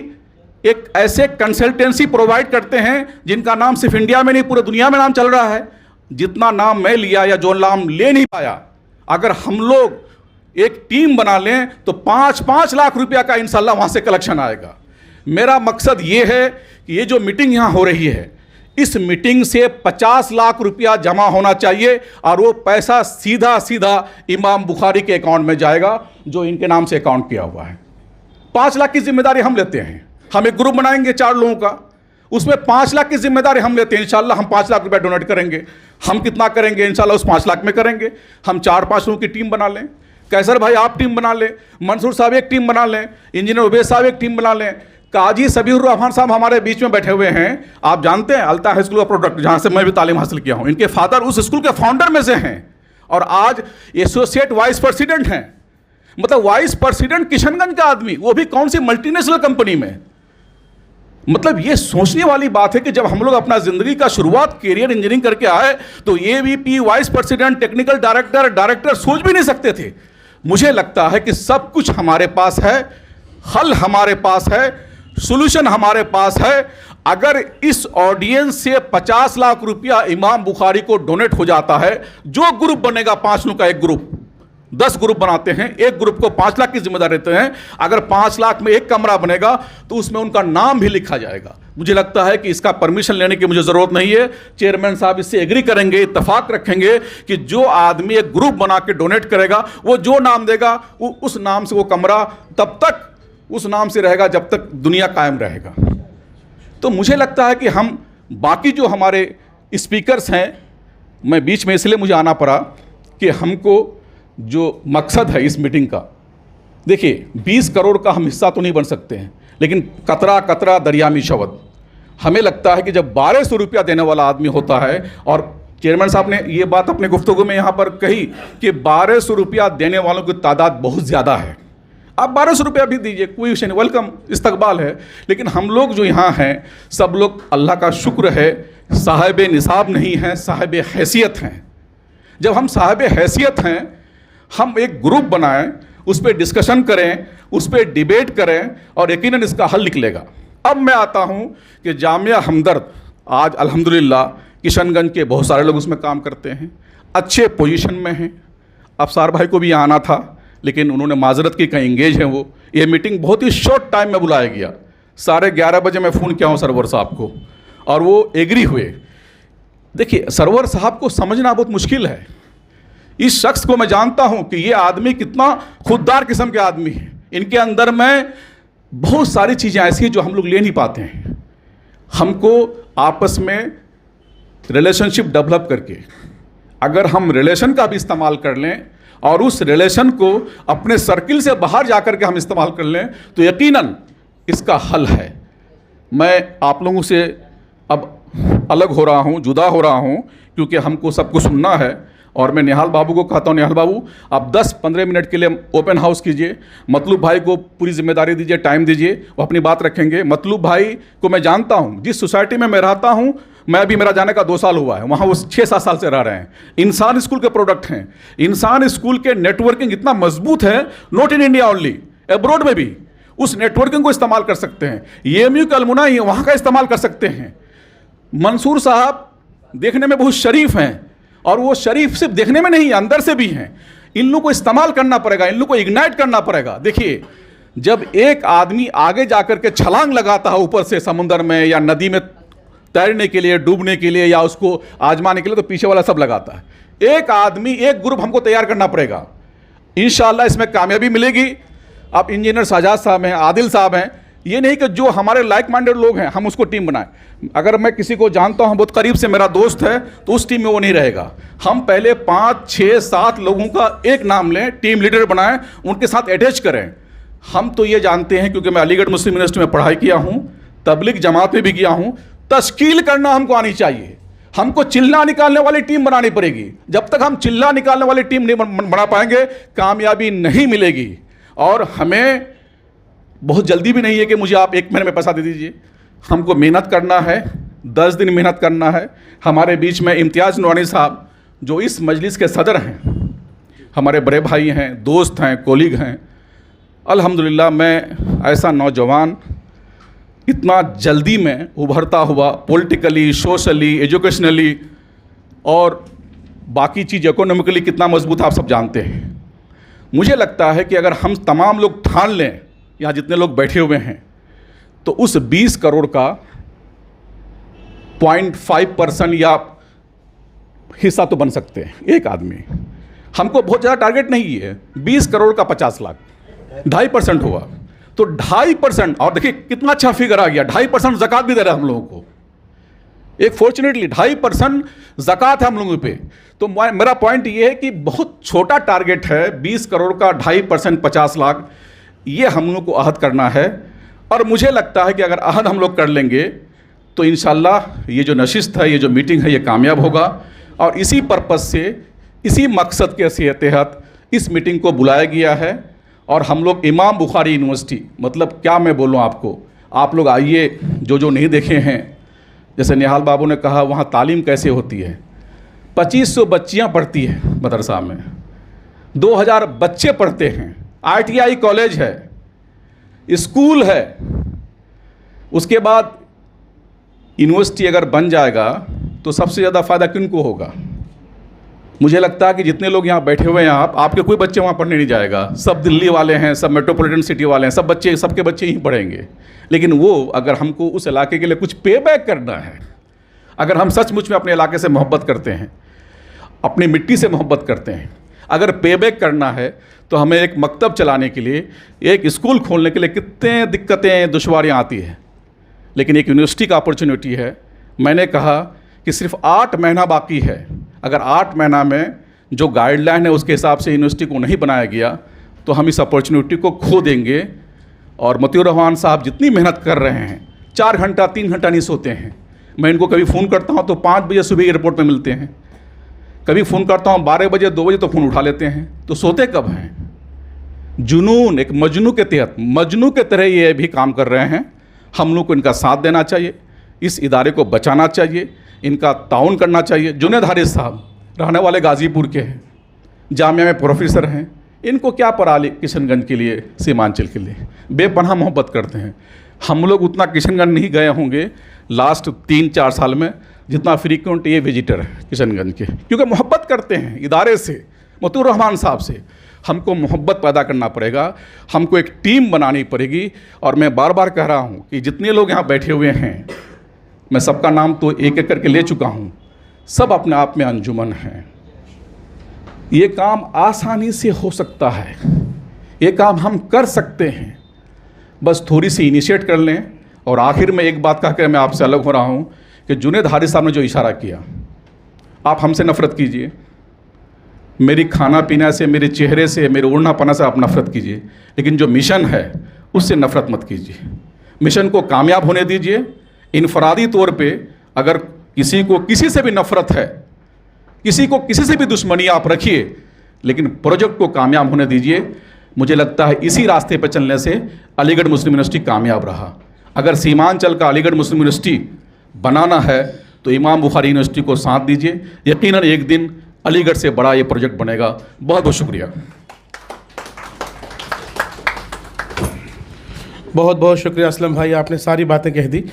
S10: एक ऐसे कंसल्टेंसी प्रोवाइड करते हैं जिनका नाम सिर्फ इंडिया में नहीं पूरे दुनिया में नाम चल रहा है। जितना नाम मैं लिया या जो नाम ले नहीं पाया, अगर हम लोग एक टीम बना लें तो 5-5 लाख रुपया का इंशाल्लाह वहाँ से कलेक्शन आएगा। मेरा मकसद ये है कि ये जो मीटिंग यहाँ हो रही है, इस मीटिंग से 50 लाख रुपया जमा होना चाहिए और वो पैसा सीधा सीधा इमाम बुखारी के अकाउंट में जाएगा जो इनके नाम से अकाउंट किया हुआ है। 5 लाख की जिम्मेदारी हम लेते हैं। हम एक ग्रुप बनाएंगे 4 लोगों का, उसमें 5 लाख की जिम्मेदारी हम लेते हैं। इंशाल्लाह हम 5 लाख रुपया डोनेट करेंगे। हम कितना करेंगे इंशाल्लाह उस 5 लाख में करेंगे। हम 4-5 लोगों की टीम बना लें, कैसर भाई आप टीम बना लें, मंसूर साहब एक टीम बना लें, इंजीनियर उबैद साहब एक टीम बना लें, काजी सबीहुर रहमान साहब हमारे बीच में बैठे हुए हैं। आप जानते हैं अल्ताफ हाई स्कूल का प्रोडक्ट, जहाँ से मैं भी तालीम हासिल किया हूँ, इनके फादर उस स्कूल के फाउंडर में से हैं और आज एसोसिएट वाइस प्रेसिडेंट हैं। मतलब वाइस प्रेसिडेंट किशनगंज का आदमी, वो भी कौन सी मल्टीनेशनल कंपनी में। मतलब ये सोचने वाली बात है कि जब हम लोग अपना ज़िंदगी का शुरुआत करियर इंजीनियरिंग करके आए तो AVP, vice president, technical director सोच भी नहीं सकते थे। मुझे लगता है कि सब कुछ हमारे पास है, हल हमारे पास है, सॉल्यूशन हमारे पास है। अगर इस ऑडियंस से 50 लाख रुपया इमाम बुखारी को डोनेट हो जाता है, जो ग्रुप बनेगा 5 लोगों का एक ग्रुप, 10 ग्रुप बनाते हैं, एक ग्रुप को 5 लाख की जिम्मेदारी देते हैं। अगर 5 लाख में एक कमरा बनेगा तो उसमें उनका नाम भी लिखा जाएगा। मुझे लगता है कि इसका परमिशन लेने की मुझे ज़रूरत नहीं है। चेयरमैन साहब इससे एग्री करेंगे, इत्तेफाक रखेंगे कि जो आदमी एक ग्रुप बना के डोनेट करेगा, वो जो नाम देगा उस नाम से वो कमरा तब तक उस नाम से रहेगा जब तक दुनिया कायम रहेगा। तो मुझे लगता है कि हम बाकी जो हमारे स्पीकर्स हैं, मैं बीच में इसलिए मुझे आना पड़ा कि हमको जो मकसद है इस मीटिंग का, देखिए 20 करोड़ का हम हिस्सा तो नहीं बन सकते हैं, लेकिन कतरा कतरा दरिया में शबद। हमें लगता है कि जब 1200 रुपया देने वाला आदमी होता है, और चेयरमैन साहब ने ये बात अपने गुफ्तगू में यहाँ पर कही कि 1200 रुपया देने वालों की तादाद बहुत ज़्यादा है। आप 1200 रुपया भी दीजिए, कोई विषय नहीं, वेलकम, इस्तकबाल है। लेकिन हम लोग जो यहाँ हैं सब लोग अल्लाह का शुक्र है साहिब निसाब नहीं हैं, साहिब हैसियत हैं। जब हम साहिब हैसियत हैं, हम एक ग्रुप बनाएं, उस पर डिस्कशन करें, उस पर डिबेट करें और यकीनन इसका हल निकलेगा। अब मैं आता हूँ कि जामिया हमदर्द आज अल्हम्दुलिल्लाह किशनगंज के बहुत सारे लोग उसमें काम करते हैं, अच्छे पोजीशन में हैं। अफसार भाई को भी यहाँ आना था लेकिन उन्होंने माजरत की, कहीं इंगेज हैं वो। ये मीटिंग बहुत ही शॉर्ट टाइम में बुलाया गया, 11:30 बजे मैं फ़ोन किया हूँ सरवर साहब को और वो एग्री हुए। देखिए सरवर साहब को समझना बहुत मुश्किल है। इस शख्स को मैं जानता हूँ कि ये आदमी कितना खुददार किस्म के आदमी है। इनके अंदर में बहुत सारी चीज़ें ऐसी हैं जो हम लोग ले नहीं पाते हैं। हमको आपस में रिलेशनशिप डेवलप करके अगर हम रिलेशन का भी इस्तेमाल कर लें और उस रिलेशन को अपने सर्किल से बाहर जाकर के हम इस्तेमाल कर लें तो यकीनन इसका हल है। मैं आप लोगों से अब अलग हो रहा हूँ, जुदा हो रहा हूँ, क्योंकि हमको सबको सुनना है। और मैं निहाल बाबू को कहता हूँ, निहाल बाबू आप 10-15 मिनट के लिए ओपन हाउस कीजिए, मतलूब भाई को पूरी जिम्मेदारी दीजिए, टाइम दीजिए, वो अपनी बात रखेंगे। मतलूब भाई को मैं जानता हूँ, जिस सोसाइटी में मैं रहता हूँ, मैं अभी मेरा जाने का 2 साल हुआ है, वहाँ वो 6-7 साल से रह रहे हैं। इंसान स्कूल के प्रोडक्ट हैं। इंसान स्कूल के नेटवर्किंग इतना मजबूत है, not in India only, abroad में भी उस नेटवर्किंग को इस्तेमाल कर सकते हैं। EMU के अलमुनाई वहाँ का इस्तेमाल कर सकते हैं। मंसूर साहब देखने में बहुत शरीफ हैं और वो शरीफ सिर्फ देखने में नहीं, अंदर से भी हैं। इन लोगों को इस्तेमाल करना पड़ेगा, इन लोगों को इग्नाइट करना पड़ेगा। देखिए जब एक आदमी आगे जाकर के छलांग लगाता है ऊपर से समुंदर में या नदी में तैरने के लिए, डूबने के लिए या उसको आजमाने के लिए, तो पीछे वाला सब लगाता है। एक आदमी, एक ग्रुप हमको तैयार करना पड़ेगा। इंशाअल्लाह इसमें कामयाबी मिलेगी। अब इंजीनियर साजाद साहब हैं, आदिल साहब हैं, ये नहीं कि जो हमारे लाइक माइंडेड लोग हैं हम उसको टीम बनाएं। अगर मैं किसी को जानता हूं, बहुत करीब से मेरा दोस्त है, तो उस टीम में वो नहीं रहेगा। हम पहले 5, 6, 7 लोगों का एक नाम लें, टीम लीडर बनाएं, उनके साथ अटैच करें। हम तो ये जानते हैं, क्योंकि मैं अलीगढ़ मुस्लिम यूनिवर्सिटी में पढ़ाई किया हूँ, तबलीग जमात में भी किया हूँ, तश्कील करना हमको आनी चाहिए। हमको चिल्ला निकालने वाली टीम बनानी पड़ेगी। जब तक हम चिल्ला निकालने वाली टीम नहीं बना पाएंगे, कामयाबी नहीं मिलेगी। और हमें बहुत जल्दी भी नहीं है कि मुझे आप 1 महीने में पैसा दे दीजिए। हमको मेहनत करना है, 10 दिन मेहनत करना है। हमारे बीच में इम्तियाज़ नूरानी साहब जो इस मजलिस के सदर हैं, हमारे बड़े भाई हैं, दोस्त हैं, कोलीग हैं। अल्हम्दुलिल्लाह मैं ऐसा नौजवान इतना जल्दी में उभरता हुआ पॉलिटिकली, सोशली, एजुकेशनली और बाकी चीज़ इकोनॉमिकली कितना मजबूत आप सब जानते हैं। मुझे लगता है कि अगर हम तमाम लोग ठान लें, यहाँ जितने लोग बैठे हुए हैं, तो उस 20 करोड़ का 0.5% या हिस्सा तो बन सकते हैं एक आदमी। हमको बहुत ज़्यादा टारगेट नहीं है, 20 करोड़ का 50 लाख, 2.5% हुआ तो 2.5%। और देखिए कितना अच्छा फिगर आ गया, 2.5% ज़कात भी दे रहा है हम लोगों को। एक फॉर्चुनेटली 2.5% ज़कात है हम लोगों पे। तो मेरा पॉइंट ये है कि बहुत छोटा टारगेट है, 20 करोड़ का 2.5% 50 लाख, ये हम लोग को अहद करना है। और मुझे लगता है कि अगर अहद हम लोग कर लेंगे तो इंशाल्लाह ये जो नशिस्त है, ये जो मीटिंग है, ये कामयाब होगा। और इसी पर्पज़ से, इसी मकसद के तहत इस मीटिंग को बुलाया गया है। और हम लोग इमाम बुखारी यूनिवर्सिटी, मतलब क्या मैं बोलूँ आपको, आप लोग आइए, जो नहीं देखे हैं। जैसे निहाल बाबू ने कहा वहाँ तालीम कैसे होती है, 2500 बच्चियाँ पढ़ती हैं मदरसा में, 2000 बच्चे पढ़ते हैं, ITI कॉलेज है, स्कूल है। उसके बाद यूनिवर्सिटी अगर बन जाएगा तो सबसे ज़्यादा फ़ायदा किनको होगा? मुझे लगता है कि जितने लोग यहाँ बैठे हुए हैं, आपके कोई बच्चे वहाँ पढ़ने नहीं जाएगा। सब दिल्ली वाले हैं, सब मेट्रोपॉलिटन सिटी वाले हैं, सबके बच्चे यहीं पढ़ेंगे। लेकिन वो अगर हमको उस इलाके के लिए कुछ पे बैक करना है, अगर हम सचमुच में अपने इलाके से मोहब्बत करते हैं, अपनी मिट्टी से मोहब्बत करते हैं, अगर पे बैक करना है, तो हमें एक मकतब चलाने के लिए, एक स्कूल खोलने के लिए कितने दिक्कतें, दुश्वारियाँ आती हैं। लेकिन एक यूनिवर्सिटी का अपॉर्चुनिटी है। मैंने कहा कि सिर्फ 8 महीना बाकी है। अगर 8 महीना में जो गाइडलाइन है उसके हिसाब से यूनिवर्सिटी को नहीं बनाया गया तो हम इस अपॉर्चुनिटी को खो देंगे। और मतियुर रहमान साहब जितनी मेहनत कर रहे हैं, 4 घंटा 3 घंटा नहीं सोते हैं। मैं इनको कभी फ़ोन करता हूँ तो 5 बजे सुबह एयरपोर्ट पे मिलते हैं, कभी फ़ोन करता हूँ 12 बजे 2 बजे तो फ़ोन उठा लेते हैं। तो सोते कब हैं?
S11: जुनून, एक मजनू के तहत, मजनू के तरह ये भी काम कर रहे हैं। हम लोग को इनका साथ देना चाहिए, इस इदारे को बचाना चाहिए, इनका ताउन करना चाहिए। जुनैद हारिस साहब रहने वाले गाज़ीपुर के हैं, जामिया में प्रोफेसर हैं। इनको क्या पड़ा किशनगंज के लिए, सीमांचल के लिए, बेपनाह मोहब्बत करते हैं। हम लोग उतना किशनगंज नहीं गए होंगे लास्ट 3-4 साल में जितना फ्रीक्वेंट ये विजिटर है किशनगंज के, क्योंकि मोहब्बत करते हैं इदारे से, मतीउर रहमान साहब से। हमको मोहब्बत पैदा करना पड़ेगा, हमको एक टीम बनानी पड़ेगी। और मैं बार बार कह रहा हूँ कि जितने लोग यहाँ बैठे हुए हैं, मैं सबका नाम तो एक एक करके ले चुका हूँ, सब अपने आप में अंजुमन हैं। ये काम आसानी से हो सकता है, ये काम हम कर सकते हैं, बस थोड़ी सी इनिशिएट कर लें। और आखिर में एक बात कह कर मैं आपसे अलग हो रहा हूँ कि जुनैद हारिस साहब ने जो इशारा किया, आप हमसे नफ़रत कीजिए, मेरी खाना पीना से, मेरे चेहरे से, मेरे ओढ़ना पना से आप नफ़रत कीजिए, लेकिन जो मिशन है उससे नफ़रत मत कीजिए। मिशन को कामयाब होने दीजिए। इनफरादी तौर पे अगर किसी को किसी से भी नफ़रत है, किसी को किसी से भी दुश्मनी आप रखिए, लेकिन प्रोजेक्ट को कामयाब होने दीजिए। मुझे लगता है इसी रास्ते पर चलने से अलीगढ़ मुस्लिम यूनिवर्सिटी कामयाब रहा। अगर सीमांचल का अलीगढ़ मुस्लिम यूनिवर्सिटी बनाना है तो इमाम बुखारी यूनिवर्सिटी को साथ दीजिए। यकीनन एक दिन अलीगढ़ से बड़ा ये प्रोजेक्ट बनेगा। बहुत बहुत शुक्रिया।
S1: बहुत बहुत शुक्रिया असलम भाई, आपने सारी बातें कह दी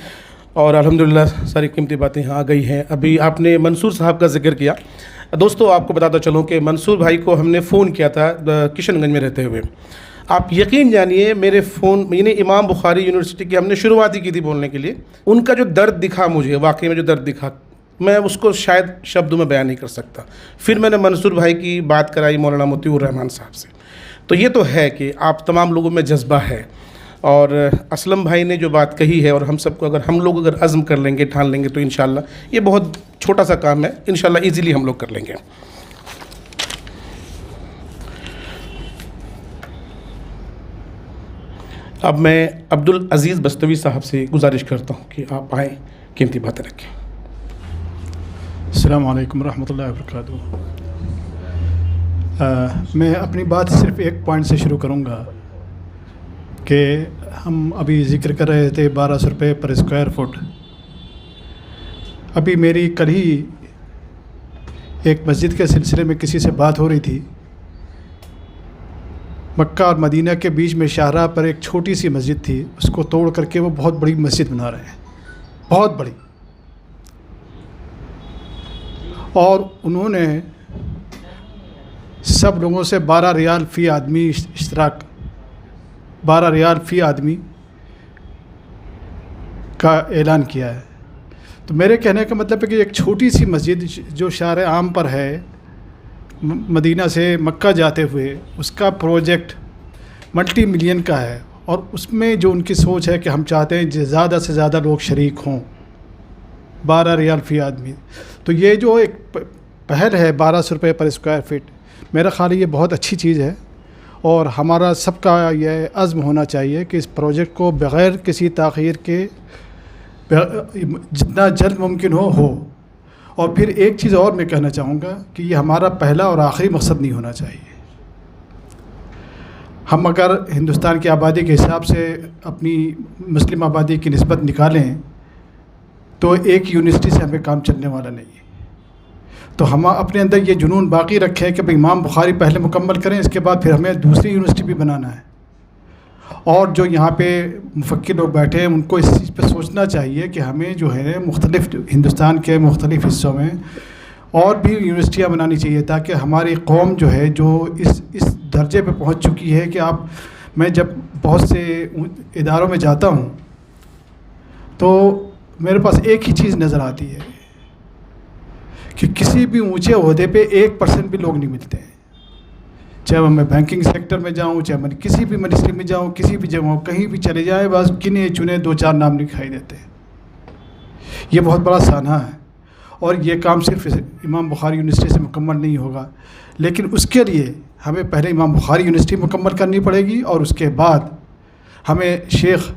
S1: और अल्हम्दुलिल्लाह सारी कीमती बातें यहाँ आ गई हैं। अभी आपने मंसूर साहब का जिक्र किया। दोस्तों आपको बताता चलूँ कि मंसूर भाई को हमने फ़ोन किया था किशनगंज में रहते हुए। आप यकीन जानिए मेरे फ़ोन मैंने इमाम बुखारी यूनिवर्सिटी की हमने शुरुआत ही की थी बोलने के लिए। उनका जो दर्द दिखा मुझे, वाकई में जो दर्द दिखा, मैं उसको शायद शब्दों में बयान नहीं कर सकता। फिर मैंने मंसूर भाई की बात कराई मौलाना मतीउर रहमान साहब से। तो ये तो है कि आप तमाम लोगों में जज्बा है। और असलम भाई ने जो बात कही है, और हम सबको अगर हम लोग अगर अज़्म कर लेंगे, ठान लेंगे, तो इंशाल्लाह ये बहुत छोटा सा काम है, इंशाल्लाह ईज़िली हम लोग कर लेंगे। अब मैं अब्दुल अज़ीज़ बस्तवी साहब से गुजारिश करता हूँ कि आप आएँ, कीमती बातें रखें।
S12: अस्सलामु अलैकुम रहमतुल्लाहि व बरकातुहू। मैं अपनी बात सिर्फ एक पॉइंट से शुरू करूँगा कि हम अभी ज़िक्र कर रहे थे 1200 रुपये पर स्क्वायर फुट। अभी मेरी कल ही एक मस्जिद के सिलसिले में किसी से बात हो रही थी। मक्का और मदीना के बीच में शाहराह पर एक छोटी सी मस्जिद थी, उसको तोड़ करके वो बहुत बड़ी मस्जिद बना रहे हैं, बहुत बड़ी। और उन्होंने सब लोगों से 12 रियाल फ़ी आदमी इश्तराक, 12 रियाल फ़ी आदमी का ऐलान किया है। तो मेरे कहने का मतलब है कि एक छोटी सी मस्जिद जो शार आम पर है, मदीना से मक्का जाते हुए, उसका प्रोजेक्ट मल्टी मिलियन का है। और उसमें जो उनकी सोच है कि हम चाहते हैं ज़्यादा से ज़्यादा लोग शरीक हों, 12 रियाल फ़ी आदमी। तो ये जो एक पहल है 1200 रुपये पर स्क्वायर फीट, मेरा ख्याल ये बहुत अच्छी चीज़ है। और हमारा सबका यह अज़्म होना चाहिए कि इस प्रोजेक्ट को बग़ैर किसी ताख़ीर के जितना जल्द मुमकिन हो। और फिर एक चीज़ और मैं कहना चाहूँगा कि ये हमारा पहला और आखिरी मकसद नहीं होना चाहिए। हम अगर हिंदुस्तान की आबादी के हिसाब से अपनी मुस्लिम आबादी की निस्बत निकालें तो एक यूनिवर्सिटी से हमें काम चलने वाला नहीं है। तो हम अपने अंदर ये जुनून बाकी रखें कि भाई इमाम बुखारी पहले मुकम्मल करें, इसके बाद फिर हमें दूसरी यूनिवर्सिटी भी बनाना है। और जो यहाँ पे मुफक्किर लोग बैठे हैं उनको इस चीज़ पे सोचना चाहिए कि हमें जो है मुख्तलिफ़ हिंदुस्तान के मुख्तलिफ़ हिस्सों में और भी यूनिवर्सिटियाँ बनानी चाहिए, ताकि हमारी कौम जो है जो इस दर्जे पे पहुँच चुकी है कि मैं जब बहुत से इदारों में जाता हूँ तो मेरे पास एक ही चीज़ नज़र आती है कि किसी भी ऊंचे ओहदे पे 1% भी लोग नहीं मिलते हैं। चाहे मैं बैंकिंग सेक्टर में जाऊं, चाहे मैं किसी भी मिनिस्ट्री में जाऊं, किसी भी जगह कहीं भी चले जाए, बस गिने चुने 2-4 नाम दिखाई देते हैं। ये बहुत बड़ा साना है और ये काम सिर्फ इमाम बुखारी यूनिवर्सिटी से मुकम्मल नहीं होगा, लेकिन उसके लिए हमें पहले इमाम बुखारी यूनिवर्सिटी मुकम्मल करनी पड़ेगी और उसके बाद हमें शेख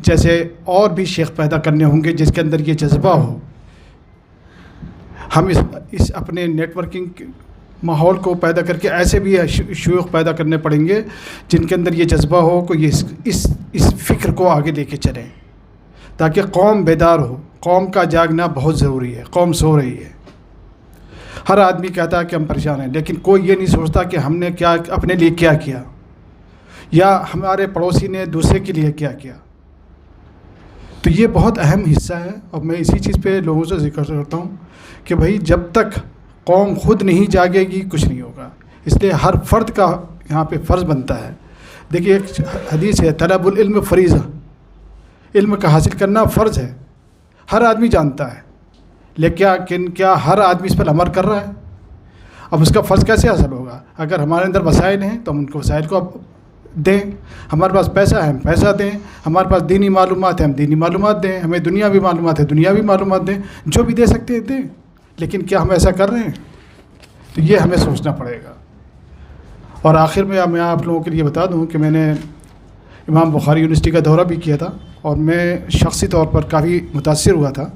S12: जैसे और भी शेख पैदा करने होंगे जिसके अंदर ये जज्बा हो। हम इस अपने नेटवर्किंग माहौल को पैदा करके ऐसे भी शयूख पैदा करने पड़ेंगे जिनके अंदर ये जज्बा हो कि ये इस फ़िक्र को आगे लेके चलें, ताकि कौम बेदार हो। कौम का जागना बहुत ज़रूरी है। कौम सो रही है। हर आदमी कहता है कि हम परेशान हैं, लेकिन कोई ये नहीं सोचता कि हमने क्या अपने लिए क्या किया या हमारे पड़ोसी ने दूसरे के लिए क्या किया। तो ये बहुत अहम हिस्सा है। और मैं इसी चीज़ पे लोगों से जिक्र करता हूँ कि भाई जब तक कौम खुद नहीं जागेगी कुछ नहीं होगा। इसलिए हर फ़र्द का यहाँ पे फ़र्ज़ बनता है। देखिए एक हदीस है, तलबुल इल्म फ़रीज़ा, इल्म का हासिल करना फ़र्ज़ है। हर आदमी जानता है, लेकिन क्या हर आदमी इस पर अमल कर रहा है? अब उसका फ़र्ज़ कैसे हासिल होगा? अगर हमारे अंदर वसाइल हैं तो हम उनको वसाइल को दें। हमारे पास पैसा है, हम पैसा दें। हमारे पास दीनी मालूमात है, हम दीनी मालूमात दें। हमें दुनियावी मालूमात है, दुनियावी मालूमात दें। जो भी दे सकते हैं दें। लेकिन क्या हम ऐसा कर रहे हैं? तो ये हमें सोचना पड़ेगा। और आखिर में मैं आप लोगों के लिए बता दूं कि मैंने इमाम बुखारी यूनिवर्सिटी का दौरा भी किया था और मैं शख्सी तौर पर काफ़ी मुतासिर हुआ था।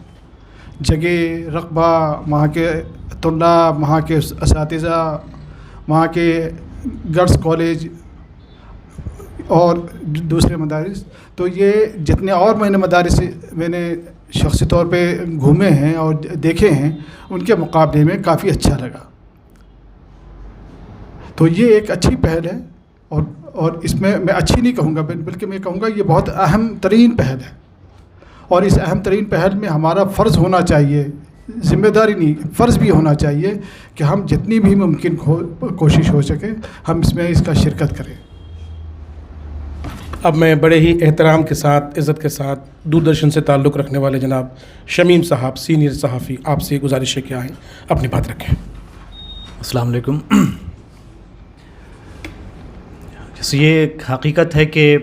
S12: जगह, रकबा, वहाँ के तुल्ला, वहाँ के असातिज़ा, वहाँ के गर्ल्स कॉलेज और दूसरे मदारिस, तो ये जितने और मैंने शख्सी तौर पे घूमे हैं और देखे हैं, उनके मुकाबले में काफ़ी अच्छा लगा। तो ये एक अच्छी पहल है और इसमें मैं अच्छी नहीं कहूँगा, बल्कि मैं कहूँगा ये बहुत अहम तरीन पहल है। और इस अहम तरीन पहल में हमारा फ़र्ज़ होना चाहिए, ज़िम्मेदारी नहीं, फ़र्ज़ भी होना चाहिए कि हम जितनी भी मुमकिन कोशिश हो सके हम इसमें इसका शिरकत करें।
S1: अब मैं बड़े ही एहतराम के साथ, इज़्ज़त के साथ दूरदर्शन से ताल्लुक़ रखने वाले जनाब शमीम साहब, सीनियर सहाफ़ी, आपसे गुजारिश है कि आएँ अपनी बात रखें।
S13: अस्सलाम वालेकुम। जैसे ये एक हकीकत है कि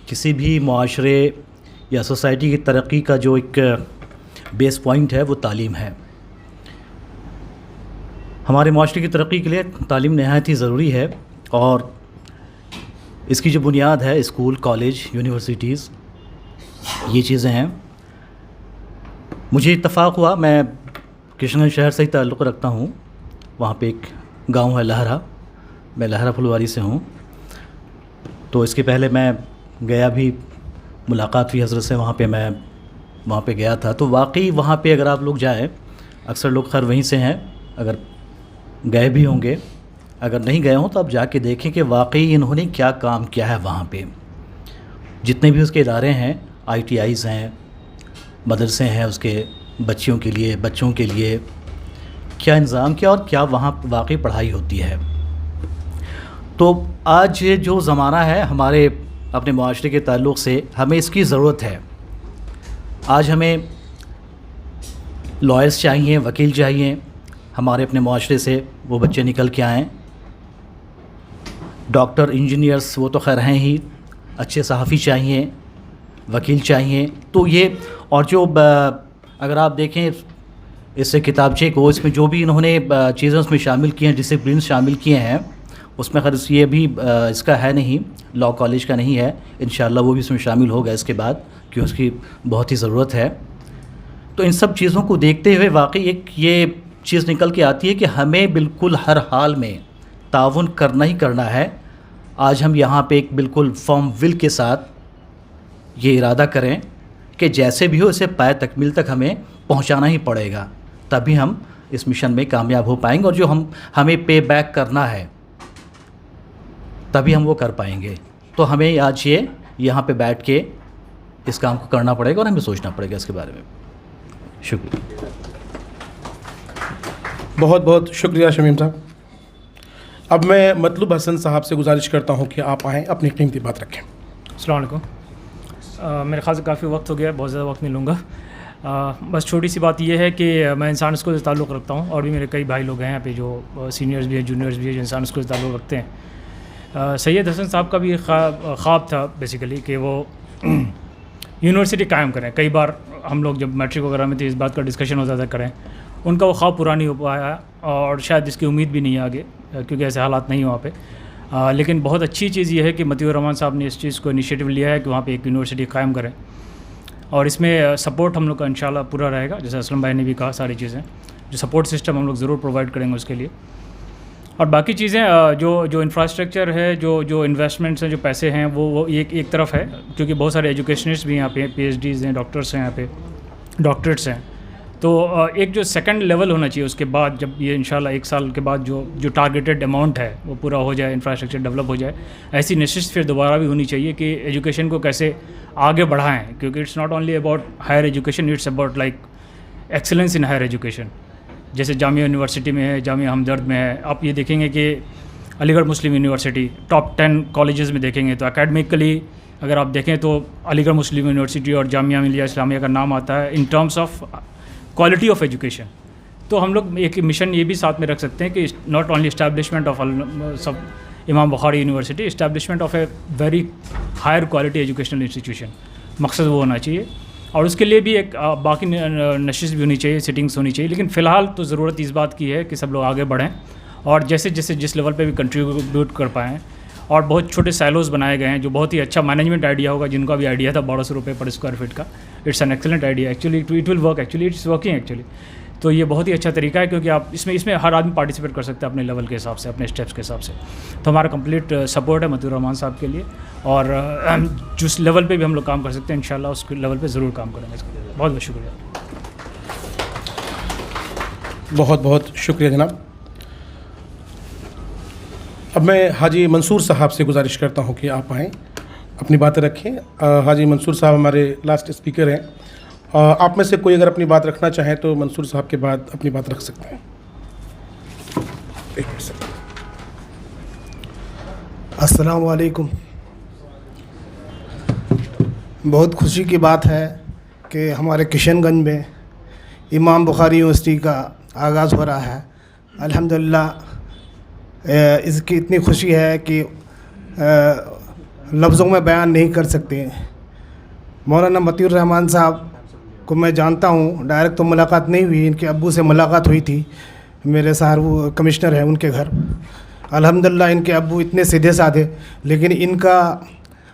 S13: किसी भी मुआशरे या सोसाइटी की तरक्की का जो एक बेस पॉइंट है वो तालीम है। हमारे मुआशरे की तरक्की के लिए तालीम नहायत ही ज़रूरी है और इसकी जो बुनियाद है स्कूल, कॉलेज, यूनिवर्सिटीज़, ये चीज़ें हैं। मुझे इत्तफ़ाक़ हुआ, मैं किशनगंज शहर से ही ताल्लुक़ रखता हूँ। वहाँ पे एक गांव है लहरा, मैं लहरा फुलवारी से हूँ। तो इसके पहले मैं गया भी, मुलाकात हुई हज़रत से, मैं वहाँ पे गया था। तो वाकई वहाँ पे अगर आप लोग जाएं, अक्सर लोग खैर वहीं से हैं, अगर गए भी होंगे, अगर नहीं गए हों तो आप जाके देखें कि वाकई इन्होंने क्या काम किया है वहाँ पे। जितने भी उसके इदारे हैं, ITIs हैं, मदरसे हैं, उसके बच्चों के लिए क्या इंतज़ाम किया और क्या वहाँ वाकई पढ़ाई होती है। तो आज ये जो ज़माना है हमारे अपने मुआशरे के ताल्लुक़ से, हमें इसकी ज़रूरत है। आज हमें लॉयर्स चाहिए, वकील चाहिए, हमारे अपने मुआशरे से वो बच्चे निकल के आएँ। डॉक्टर, इंजीनियर्स वो तो खैर हैं ही, अच्छे सहाफ़ी चाहिए, वकील चाहिए। तो ये और जो अगर आप देखें इससे किताबचे को, इसमें जो भी इन्होंने चीज़ें उसमें शामिल की हैं, डिसिप्लिन शामिल किए हैं, उसमें खैर ये भी इसका है नहीं, लॉ कॉलेज का नहीं है। इंशाअल्लाह वो भी इसमें शामिल होगा इसके बाद, क्योंकि उसकी बहुत ही ज़रूरत है। तो इन सब चीज़ों को देखते हुए वाकई एक ये चीज़ निकल के आती है कि हमें बिल्कुल हर हाल में ताउन करना ही करना है। आज हम यहाँ पे एक बिल्कुल फर्म विल के साथ ये इरादा करें कि जैसे भी हो इसे पाए तकमील तक हमें पहुँचाना ही पड़ेगा, तभी हम इस मिशन में कामयाब हो पाएंगे। और जो हमें पे बैक करना है तभी हम वो कर पाएंगे। तो हमें आज ये यहाँ पे बैठ के इस काम को करना पड़ेगा और हमें सोचना पड़ेगा इसके बारे में। शुक्रिया,
S1: बहुत बहुत शुक्रिया शमीम साहब। अब मैं मतलूब हसन साहब से गुजारिश करता हूँ कि आप आएँ, अपनी कीमती बात रखें।
S14: अस्सलाम वालेकुम। मेरे ख्याल से काफ़ी वक्त हो गया, बहुत ज़्यादा वक्त नहीं लूँगा। बस छोटी सी बात यह है कि मैं इंसान स्कूल से ताल्लुक़ रखता हूँ और भी मेरे कई भाई लोग हैं यहाँ पे जो सीनियर्स भी हैं, जूनियर्स भी हैं, जो इंसान स्कूल से ताल्लुक़ रखते हैं। सैयद हसन साहब का भी ख्वाब था बेसिकली कि वो यूनिवर्सिटी कायम करें। कई बार हम लोग जब मैट्रिक वगैरह में थे इस बात का डिस्कशन होता था करें, उनका वो ख्वाब पूरा नहीं हो पाया और शायद इसकी उम्मीद भी नहीं है आगे, क्योंकि ऐसे हालात नहीं वहाँ पे। लेकिन बहुत अच्छी चीज़ ये है कि मतीउर रहमान साहब ने इस चीज़ को इनिशिएटिव लिया है कि वहाँ पे एक यूनिवर्सिटी कायम करें और इसमें सपोर्ट हम लोग का इंशाल्लाह पूरा रहेगा। जैसे असलम भाई ने भी कहा, सारी चीज़ें जो सपोर्ट सिस्टम हम लोग ज़रूर प्रोवाइड करेंगे उसके लिए। और बाकी चीज़ें जो इंफ्रास्ट्रक्चर है, जो इन्वेस्टमेंट्स हैं, जो पैसे हैं, वो एक तरफ है, क्योंकि बहुत सारे एजुकेशनिस्ट भी यहाँ पे PhDs हैं, डॉक्टर्स हैं यहाँ पे, डॉक्टरेट्स हैं। तो एक जो सेकंड लेवल होना चाहिए उसके बाद, जब ये इंशाल्लाह 1 साल के बाद जो टारगेटेड अमाउंट है वो पूरा हो जाए, इंफ्रास्ट्रक्चर डेवलप हो जाए, ऐसी निश्चित फिर दोबारा भी होनी चाहिए कि एजुकेशन को कैसे आगे बढ़ाएं, क्योंकि it's not only about higher education, it's about like excellence in higher education. जैसे जामिया यूनिवर्सिटी में है, जामिया हमदर्द में है, आप ये देखेंगे कि अलीगढ़ मुस्लिम यूनिवर्सिटी टॉप 10 कॉलेजेस में देखेंगे तो एकेडमिकली अगर आप देखें तो अलीगढ़ मुस्लिम यूनिवर्सिटी और जामिया मिलिया इस्लामिया का नाम आता है in terms of quality of education. तो हम लोग एक मिशन ये भी साथ में रख सकते हैं कि नॉट ओनली इस्टेब्लिशमेंट ऑफ सब Imam Bukhari university, establishment of a very higher quality educational institution, मकसद वो होना चाहिए। और उसके लिए भी एक बाकी नशिश भी होनी चाहिए, सिटिंग्स होनी चाहिए। लेकिन फ़िलहाल तो ज़रूरत इस बात की है कि सब लोग आगे बढ़ें और जैसे जैसे जिस लेवल पे भी कंट्रीब्यूट कर पाएँ। और बहुत छोटे सैलोज बनाए गए हैं जो बहुत ही अच्छा मैनेजमेंट आइडिया होगा, जिनका भी आइडिया था 1200 रुपये पर स्क्वायर फीट का। It's an excellent idea actually, it will work actually, it's working actually. तो ये बहुत ही अच्छा तरीका है, क्योंकि आप इसमें हर आदमी पार्टिसिपेट कर सकता है अपने लेवल के हिसाब से, अपने स्टेप्स के हिसाब से। तो हमारा कंप्लीट सपोर्ट है मतीउर रहमान साहब के लिए, और जिस लेवल पे भी हम लोग काम कर सकते हैं इंशाल्लाह उस लेवल पे ज़रूर काम करेंगे। इसके लिए बहुत बहुत शुक्रिया।
S1: बहुत बहुत शुक्रिया जनाब। अब मैं हाजी मंसूर साहब से गुजारिश करता हूं कि आप आएँ, अपनी बातें रखें। हाजी मंसूर साहब हमारे लास्ट स्पीकर हैं। आप में से कोई अगर अपनी बात रखना चाहें तो मंसूर साहब के बाद अपनी बात रख सकते हैं।
S15: अस्सलाम वालेकुम। बहुत खुशी की बात है कि हमारे किशनगंज में इमाम बुखारी यूनिवर्सिटी का आगाज़ हो रहा है। अल्हम्दुलिल्लाह इसकी इतनी खुशी है कि लफ्ज़ों में बयान नहीं कर सकते। मौलाना मतीउर रहमान साहब को मैं जानता हूँ, डायरेक्ट तो मुलाकात नहीं हुई, इनके अब्बू से मुलाकात हुई थी। मेरे शहर वो कमिश्नर है उनके घर। अल्हम्दुलिल्लाह इनके अब्बू इतने सीधे साधे, लेकिन इनका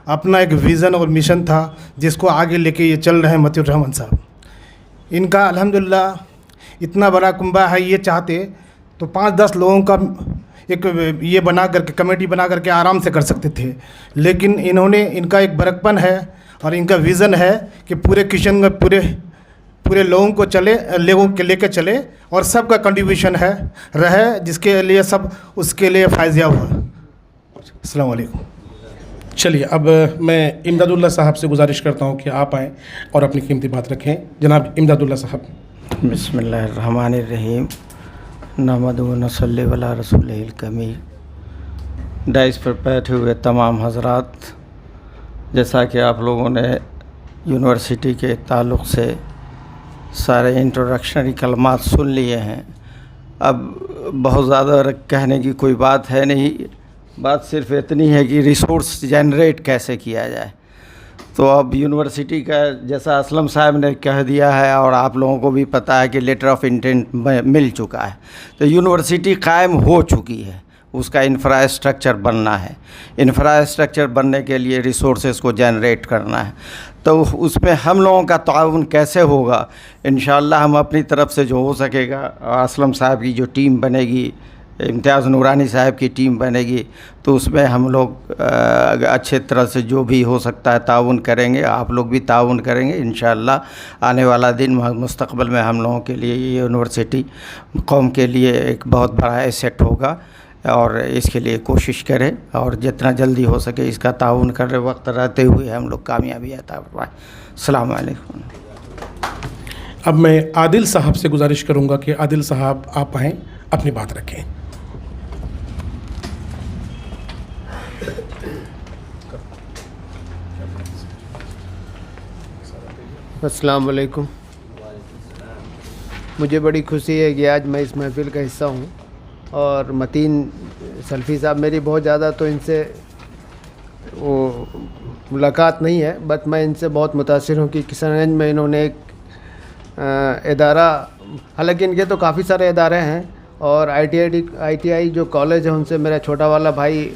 S15: अपना एक विज़न और मिशन था जिसको आगे लेके ये चल रहे हैं मतीउर रहमान साहब। इनका अल्हम्दुलिल्लाह इतना बड़ा कुंबा है, ये चाहते तो 5-10 लोगों का एक ये बना करके कमेटी बना करके आराम से कर सकते थे, लेकिन इन्होंने, इनका एक बरकपन है और इनका विज़न है कि पूरे किशनगंज पूरे लोगों को लोगों के लेके चले और सबका कंट्रीब्यूशन है रहे, जिसके लिए सब उसके लिए फ़ायदा हुआ। अस्सलाम वालेकुम।
S1: चलिए, अब मैं इमदादुल्लाह साहब से गुजारिश करता हूँ कि आप आएँ और अपनी कीमती बात रखें। जनाब इमदादुल्लाह साहब।
S16: बिस्मिल्लाहिर्रहमानिर्रहीम। नहमदुहु व नसल्ली अला रसूलिहिल कमील। डाइस पर बैठे हुए तमाम हजरात, जैसा कि आप लोगों ने यूनिवर्सिटी के ताल्लुक़ से सारे इंट्रोडक्शनरी कलमात सुन लिए हैं, अब बहुत ज़्यादा कहने की कोई बात है नहीं। बात सिर्फ इतनी है कि रिसोर्स जनरेट कैसे किया जाए। तो अब यूनिवर्सिटी का, जैसा असलम साहब ने कह दिया है और आप लोगों को भी पता है कि लेटर ऑफ इंटेंट मिल चुका है, तो यूनिवर्सिटी कायम हो चुकी है। उसका इंफ्रास्ट्रक्चर बनना है। इंफ्रास्ट्रक्चर बनने के लिए रिसोर्सेज को जनरेट करना है। तो उसमें हम लोगों का ताउन कैसे होगा, इंशाअल्लाह हम अपनी तरफ से जो हो सकेगा, असलम साहब की जो टीम बनेगी, इम्तियाज़ नूरानी साहब की टीम बनेगी, तो उसमें हम लोग अच्छे तरह से जो भी हो सकता है ताउन करेंगे। आप लोग भी ताउन करेंगे इंशाअल्लाह। आने वाला दिन मुस्तक़बिल में हम लोगों के लिए ये यूनिवर्सिटी कौम के लिए एक बहुत बड़ा एसेट होगा, और इसके लिए कोशिश करें और जितना जल्दी हो सके इसका ताउन कर वक्त रहते हुए हम लोग कामयाबी अता फरमाएं। अस्सलाम वालेकुम।
S1: अब मैं आदिल साहब से गुजारिश करूंगा कि आदिल साहब आप आएँ, अपनी बात रखें।
S17: अस्सलाम वालेकुम। मुझे बड़ी खुशी है कि आज मैं इस महफ़िल का हिस्सा हूँ, और मतीन सल्फ़ी साहब, मेरी बहुत ज़्यादा तो इनसे वो मुलाकात नहीं है, बट मैं इनसे बहुत मुतासिर हूँ कि किशनगंज में इन्होंने एक इदारा, हालांकि इनके तो काफ़ी सारे इदारे हैं, और ITI जो कॉलेज है उनसे मेरा छोटा वाला भाई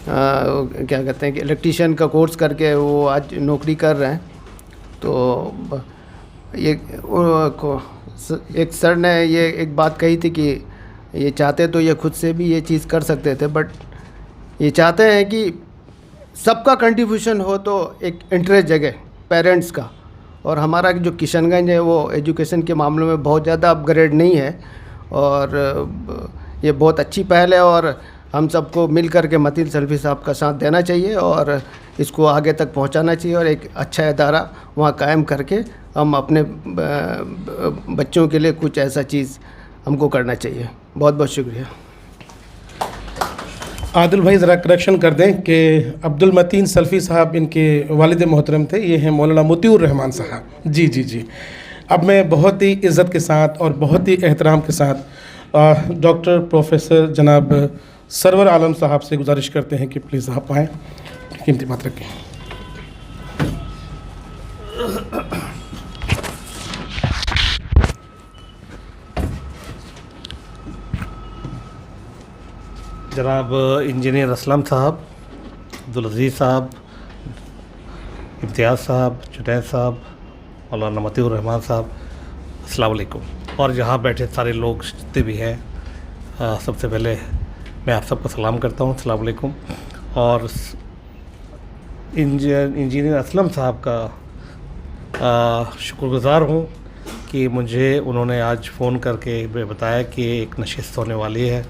S17: क्या कहते हैं कि इलेक्ट्रीशियन का कोर्स करके वो आज नौकरी कर रहे हैं। तो ये एक सर ने ये एक बात कही थी कि ये चाहते तो ये खुद से भी ये चीज़ कर सकते थे, बट ये चाहते हैं कि सबका कंट्रीब्यूशन हो, तो एक इंटरेस्ट जगह पेरेंट्स का। और हमारा जो किशनगंज है वो एजुकेशन के मामलों में बहुत ज़्यादा अपग्रेड नहीं है, और ये बहुत अच्छी पहल है, और हम सबको मिल कर के मतीन सल्फी साहब का साथ देना चाहिए और इसको आगे तक पहुंचाना चाहिए, और एक अच्छा इदारा वहाँ कायम करके हम अपने बच्चों के लिए कुछ ऐसा चीज़ हमको करना चाहिए। बहुत बहुत शुक्रिया।
S1: आदिल भाई ज़रा करेक्शन कर दें कि अब्दुल मतीन सल्फ़ी साहब इनके वालिद मोहतरम थे, ये हैं मौलाना मोतिउर रहमान साहब। जी जी जी। अब मैं बहुत ही इज़्ज़त के साथ और बहुत ही एहतराम के साथ डॉक्टर प्रोफेसर जनाब सरवर आलम साहब से गुजारिश करते हैं कि प्लीज़ आप आएँ, कीमती बात रखें।
S18: जनाब इंजीनियर असलम साहब, अब्दुल अजीज़ साहब, इम्तियाज़ साहब, जुनैद साहब, मौलाना मोतिउर रहमान साहब, अस्सलाम वालेकुम। और यहाँ बैठे सारे लोग जितने भी हैं, सबसे पहले मैं आप सबको सलाम करता हूँ, अस्सलाम वालेकुम। और इंजीनियर असलम साहब का शुक्रगुज़ार हूँ कि मुझे उन्होंने आज फ़ोन करके बताया कि एक नशिस्त होने वाली है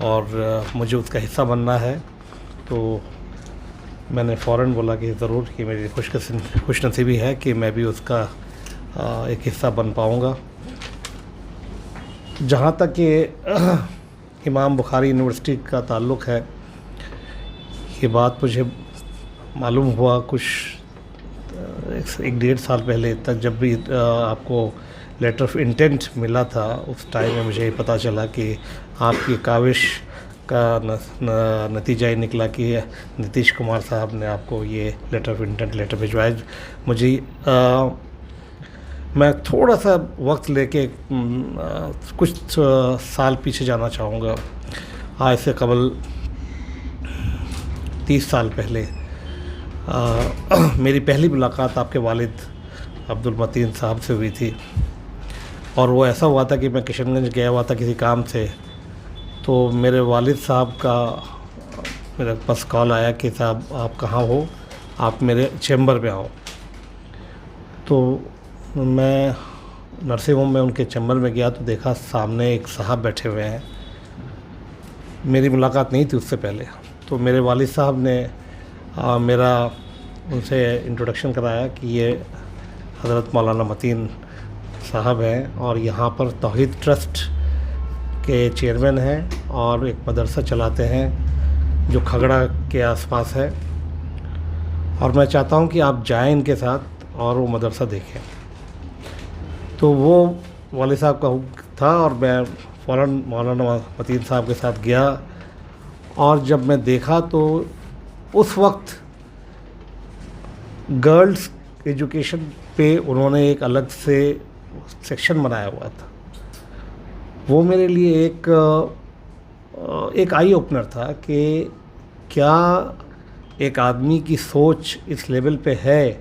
S18: और मुझे उसका हिस्सा बनना है। तो मैंने फ़ौरन बोला कि ज़रूर, कि मेरी खुशनसीबी है कि मैं भी उसका एक हिस्सा बन पाऊँगा। जहाँ तक कि इमाम बुखारी यूनिवर्सिटी का ताल्लुक़ है, ये बात मुझे मालूम हुआ कुछ 1-1.5 साल पहले तक, जब भी आपको लेटर ऑफ इंटेंट मिला था, उस टाइम में मुझे पता चला कि आपकी काविश का नतीजा ये निकला कि नीतीश कुमार साहब ने आपको ये लेटर ऑफ इंटेंट लेटर भिजवाया। मुझे मैं थोड़ा सा वक्त लेके कुछ साल पीछे जाना चाहूँगा। आज से कबल 30 साल पहले मेरी पहली मुलाकात आपके वालिद अब्दुल मतीन साहब से हुई थी, और वो ऐसा हुआ था कि मैं किशनगंज गया हुआ था किसी काम से, तो मेरे वालिद साहब का मेरे पास कॉल आया कि साहब आप कहाँ हो, आप मेरे चैम्बर में आओ। तो मैं नर्सिंग होम में उनके चैम्बर में गया तो देखा सामने एक साहब बैठे हुए हैं। मेरी मुलाकात नहीं थी उससे पहले। तो मेरे वालिद साहब ने मेरा उनसे इंट्रोडक्शन कराया कि ये हज़रत मौलाना मतीन साहब हैं और यहाँ पर तौहीद ट्रस्ट के चेयरमैन हैं और एक मदरसा चलाते हैं जो खगड़ा के आसपास है, और मैं चाहता हूँ कि आप जाएं इनके साथ और वो मदरसा देखें। तो वो वालिद साहब का हुक्म था और मैं फ़ौरन मौलाना मतीन साहब के साथ गया, और जब मैं देखा तो उस वक्त गर्ल्स एजुकेशन पे उन्होंने एक अलग से सेक्शन बनाया हुआ था। वो मेरे लिए एक आई ओपनर था कि क्या एक आदमी की सोच इस लेवल पे है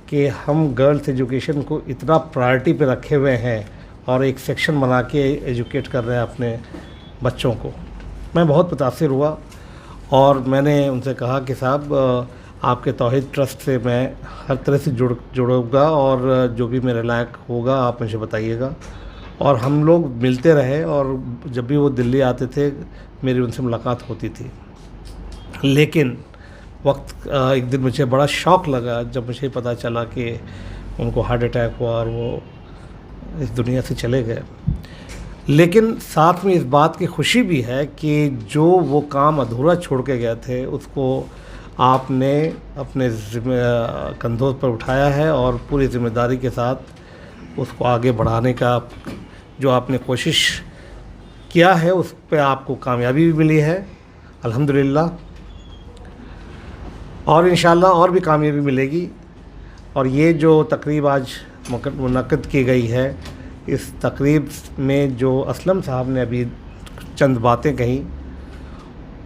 S18: कि हम गर्ल्स एजुकेशन को इतना प्रायोरिटी पे रखे हुए हैं और एक सेक्शन बना के एजुकेट कर रहे हैं अपने बच्चों को। मैं बहुत मुतासिर हुआ और मैंने उनसे कहा कि साहब आपके तौहीद ट्रस्ट से मैं हर तरह से जुड़ूँगा और जो भी मेरे लायक होगा आप मुझे बताइएगा। और हम लोग मिलते रहे और जब भी वो दिल्ली आते थे मेरी उनसे मुलाकात होती थी। लेकिन एक दिन मुझे बड़ा शौक़ लगा जब मुझे पता चला कि उनको हार्ट अटैक हुआ और वो इस दुनिया से चले गए। लेकिन साथ में इस बात की खुशी भी है कि जो वो काम अधूरा छोड़ के गए थे उसको आपने अपने कंधों पर उठाया है और पूरी ज़िम्मेदारी के साथ उसको आगे बढ़ाने का जो आपने कोशिश किया है उस पे आपको कामयाबी भी मिली है अल्हम्दुलिल्लाह, और इंशाल्लाह और भी कामयाबी मिलेगी। और ये जो तकरीब आज मुनक़्क़िद की गई है, इस तकरीब में जो असलम साहब ने अभी चंद बातें कही,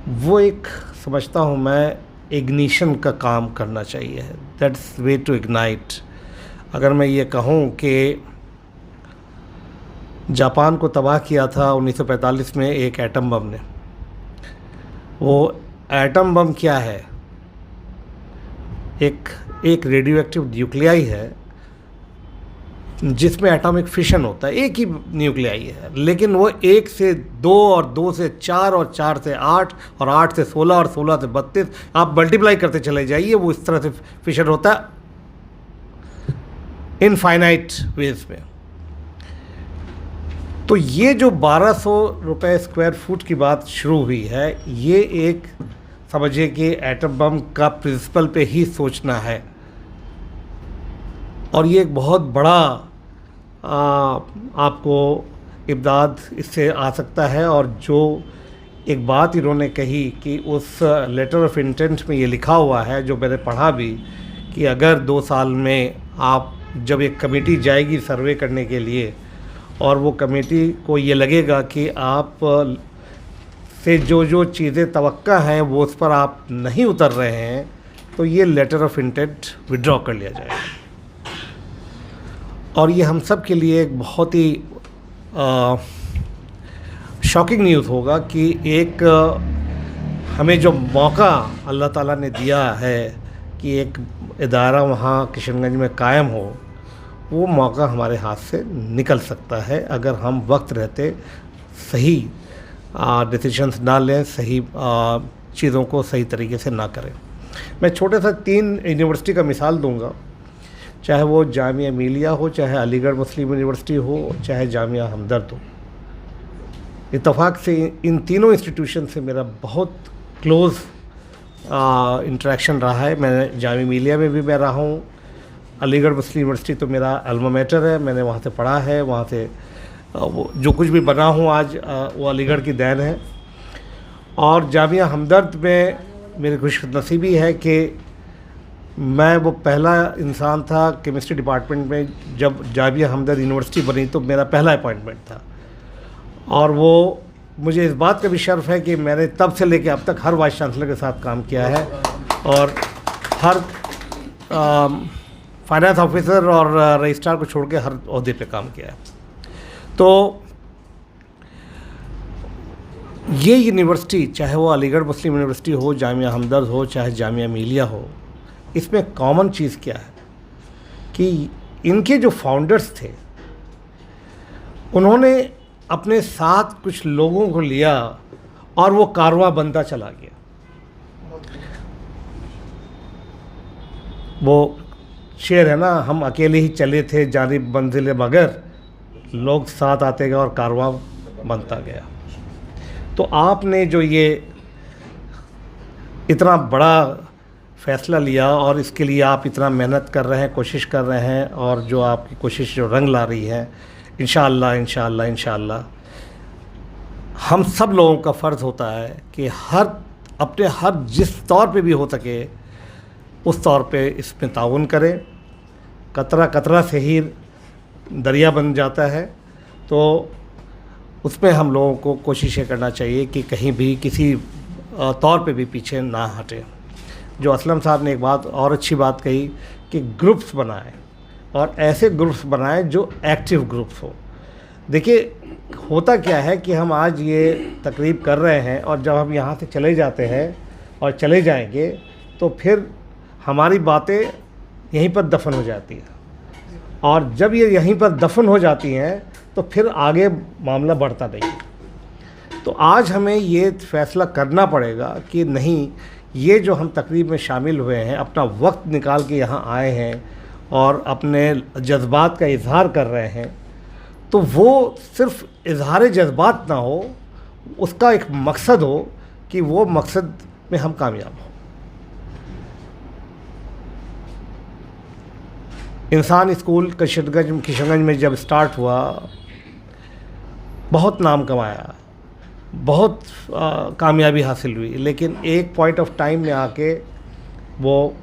S18: वो एक समझता हूँ मैं इग्निशन का काम करना चाहिए। That's way to ignite. अगर मैं ये कहूँ कि जापान को तबाह किया था 1945 में एक एटम बम ने। वो एटम बम क्या है? एक रेडियो एक्टिव न्यूक्लियाई है जिसमें एटॉमिक फिशन होता है, एक ही न्यूक्लियाई है, लेकिन वो 1 से 2 और 2 से 4 और 4 से 8 और 8 से 16 और 16 से 32 आप मल्टीप्लाई करते चले जाइए, वो इस तरह से फिशन होता है इनफाइनाइट वेज में। तो ये जो 1200 रुपये स्क्वायर फुट की बात शुरू हुई है, ये एक समझिए कि एटम बम का प्रिंसिपल पे ही सोचना है, और ये एक बहुत बड़ा आपको इमदाद इससे आ सकता है। और जो एक बात इन्होंने कही कि उस लेटर ऑफ इंटेंट में ये लिखा हुआ है, जो मैंने पढ़ा भी, कि अगर 2 साल में आप जब एक कमेटी जाएगी सर्वे करने के लिए और वो कमेटी को ये लगेगा कि आप से जो चीज़ें तवक्का हैं वो उस पर आप नहीं उतर रहे हैं, तो ये लेटर ऑफ इंटेंट विड्रॉ कर लिया जाएगा। और ये हम सब के लिए एक बहुत ही शॉकिंग न्यूज़ होगा कि एक हमें जो मौका अल्लाह ताला ने दिया है कि एक इदारा वहाँ किशनगंज में कायम हो, वो मौका हमारे हाथ से निकल सकता है अगर हम वक्त रहते सही डिसीजंस ना लें, सही चीज़ों को सही तरीके से ना करें। मैं छोटे सा 3 यूनिवर्सिटी का मिसाल दूंगा, चाहे वो जामिया मिलिया हो, चाहे अलीगढ़ मुस्लिम यूनिवर्सिटी हो, चाहे जामिया हमदर्द हो। इत्तेफाक से इन तीनों इंस्टीट्यूशन से मेरा बहुत क्लोज़ इंटरेक्शन रहा है। मैं जामिया मिलिया में भी मैं रहा हूँ, अलीगढ़ मुस्लिम यूनिवर्सिटी तो मेरा अल्मा मैटर है, मैंने वहाँ से पढ़ा है, वहाँ से वो जो कुछ भी बना हूँ आज वो अलीगढ़ की देन है। और जामिया हमदर्द में मेरी खुशनसीबी है कि मैं वो पहला इंसान था केमिस्ट्री डिपार्टमेंट में, जब जामिया हमदर्द यूनिवर्सिटी बनी तो मेरा पहला अपॉइंटमेंट था। और वो मुझे इस बात का भी शर्फ है कि मैंने तब से लेकर अब तक हर वाइस चांसलर के साथ काम किया है और हर फाइनेंस ऑफिसर और रजिस्ट्रार को छोड़ के हर ओहदे पे काम किया है। तो ये यूनिवर्सिटी, चाहे वो अलीगढ़ मुस्लिम यूनिवर्सिटी हो, जामिया हमदर्द हो, चाहे जामिया मिलिया हो, इसमें कॉमन चीज़ क्या है कि इनके जो फाउंडर्स थे उन्होंने अपने साथ कुछ लोगों को लिया और वो कारवां बनता चला गया। वो शेर है ना, हम अकेले ही चले थे जानिब मंजिल मगर, लोग साथ आते गए और कारवां बनता गया। तो आपने जो ये इतना बड़ा फ़ैसला लिया और इसके लिए आप इतना मेहनत कर रहे हैं, कोशिश कर रहे हैं, और जो आपकी कोशिश जो रंग ला रही है, इंशाअल्लाह हम सब लोगों का फ़र्ज़ होता है कि हर जिस तौर पे भी हो सके उस तौर पे इसमें ताउन करें। कतरा कतरा से ही दरिया बन जाता है, तो उसमें हम लोगों को कोशिशें करना चाहिए कि कहीं भी किसी तौर पे भी पीछे ना हटें। जो असलम साहब ने एक बात और अच्छी बात कही कि ग्रुप्स बनाएं, और ऐसे ग्रुप्स बनाएं जो एक्टिव ग्रुप्स हो। देखिए होता क्या है कि हम आज ये तकरीब कर रहे हैं और जब हम यहाँ से चले जाते हैं और चले जाएंगे तो फिर हमारी बातें यहीं पर दफन हो जाती हैं, और जब ये यहीं पर दफन हो जाती हैं तो फिर आगे मामला बढ़ता नहीं। तो आज हमें ये फ़ैसला करना पड़ेगा कि नहीं, ये जो हम तकरीब में शामिल हुए हैं, अपना वक्त निकाल के यहाँ आए हैं और अपने जज्बात का इजहार कर रहे हैं, तो वो सिर्फ इजहार जज्बात ना हो, उसका एक मकसद हो कि वो मकसद में हम कामयाब हों। इंसान स्कूल किशनगंज में जब स्टार्ट हुआ, बहुत नाम कमाया, बहुत कामयाबी हासिल हुई, लेकिन एक पॉइंट ऑफ टाइम में आके वो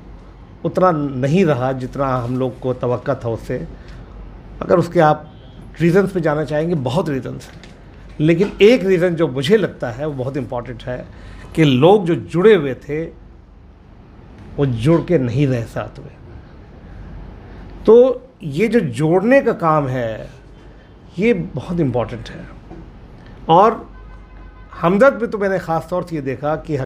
S18: उतना नहीं रहा जितना हम लोग को तवक्का था उससे। अगर उसके आप रीज़न्स पे जाना चाहेंगे, बहुत रीज़न्स हैं, लेकिन एक रीज़न जो मुझे लगता है वो बहुत इम्पॉर्टेंट है कि लोग जो जुड़े हुए थे वो जुड़ के नहीं रह साथ में। तो ये जो जोड़ने का काम है, ये बहुत इम्पॉर्टेंट है। और हमदर्द में तो मैंने ख़ास तौर से ये देखा कि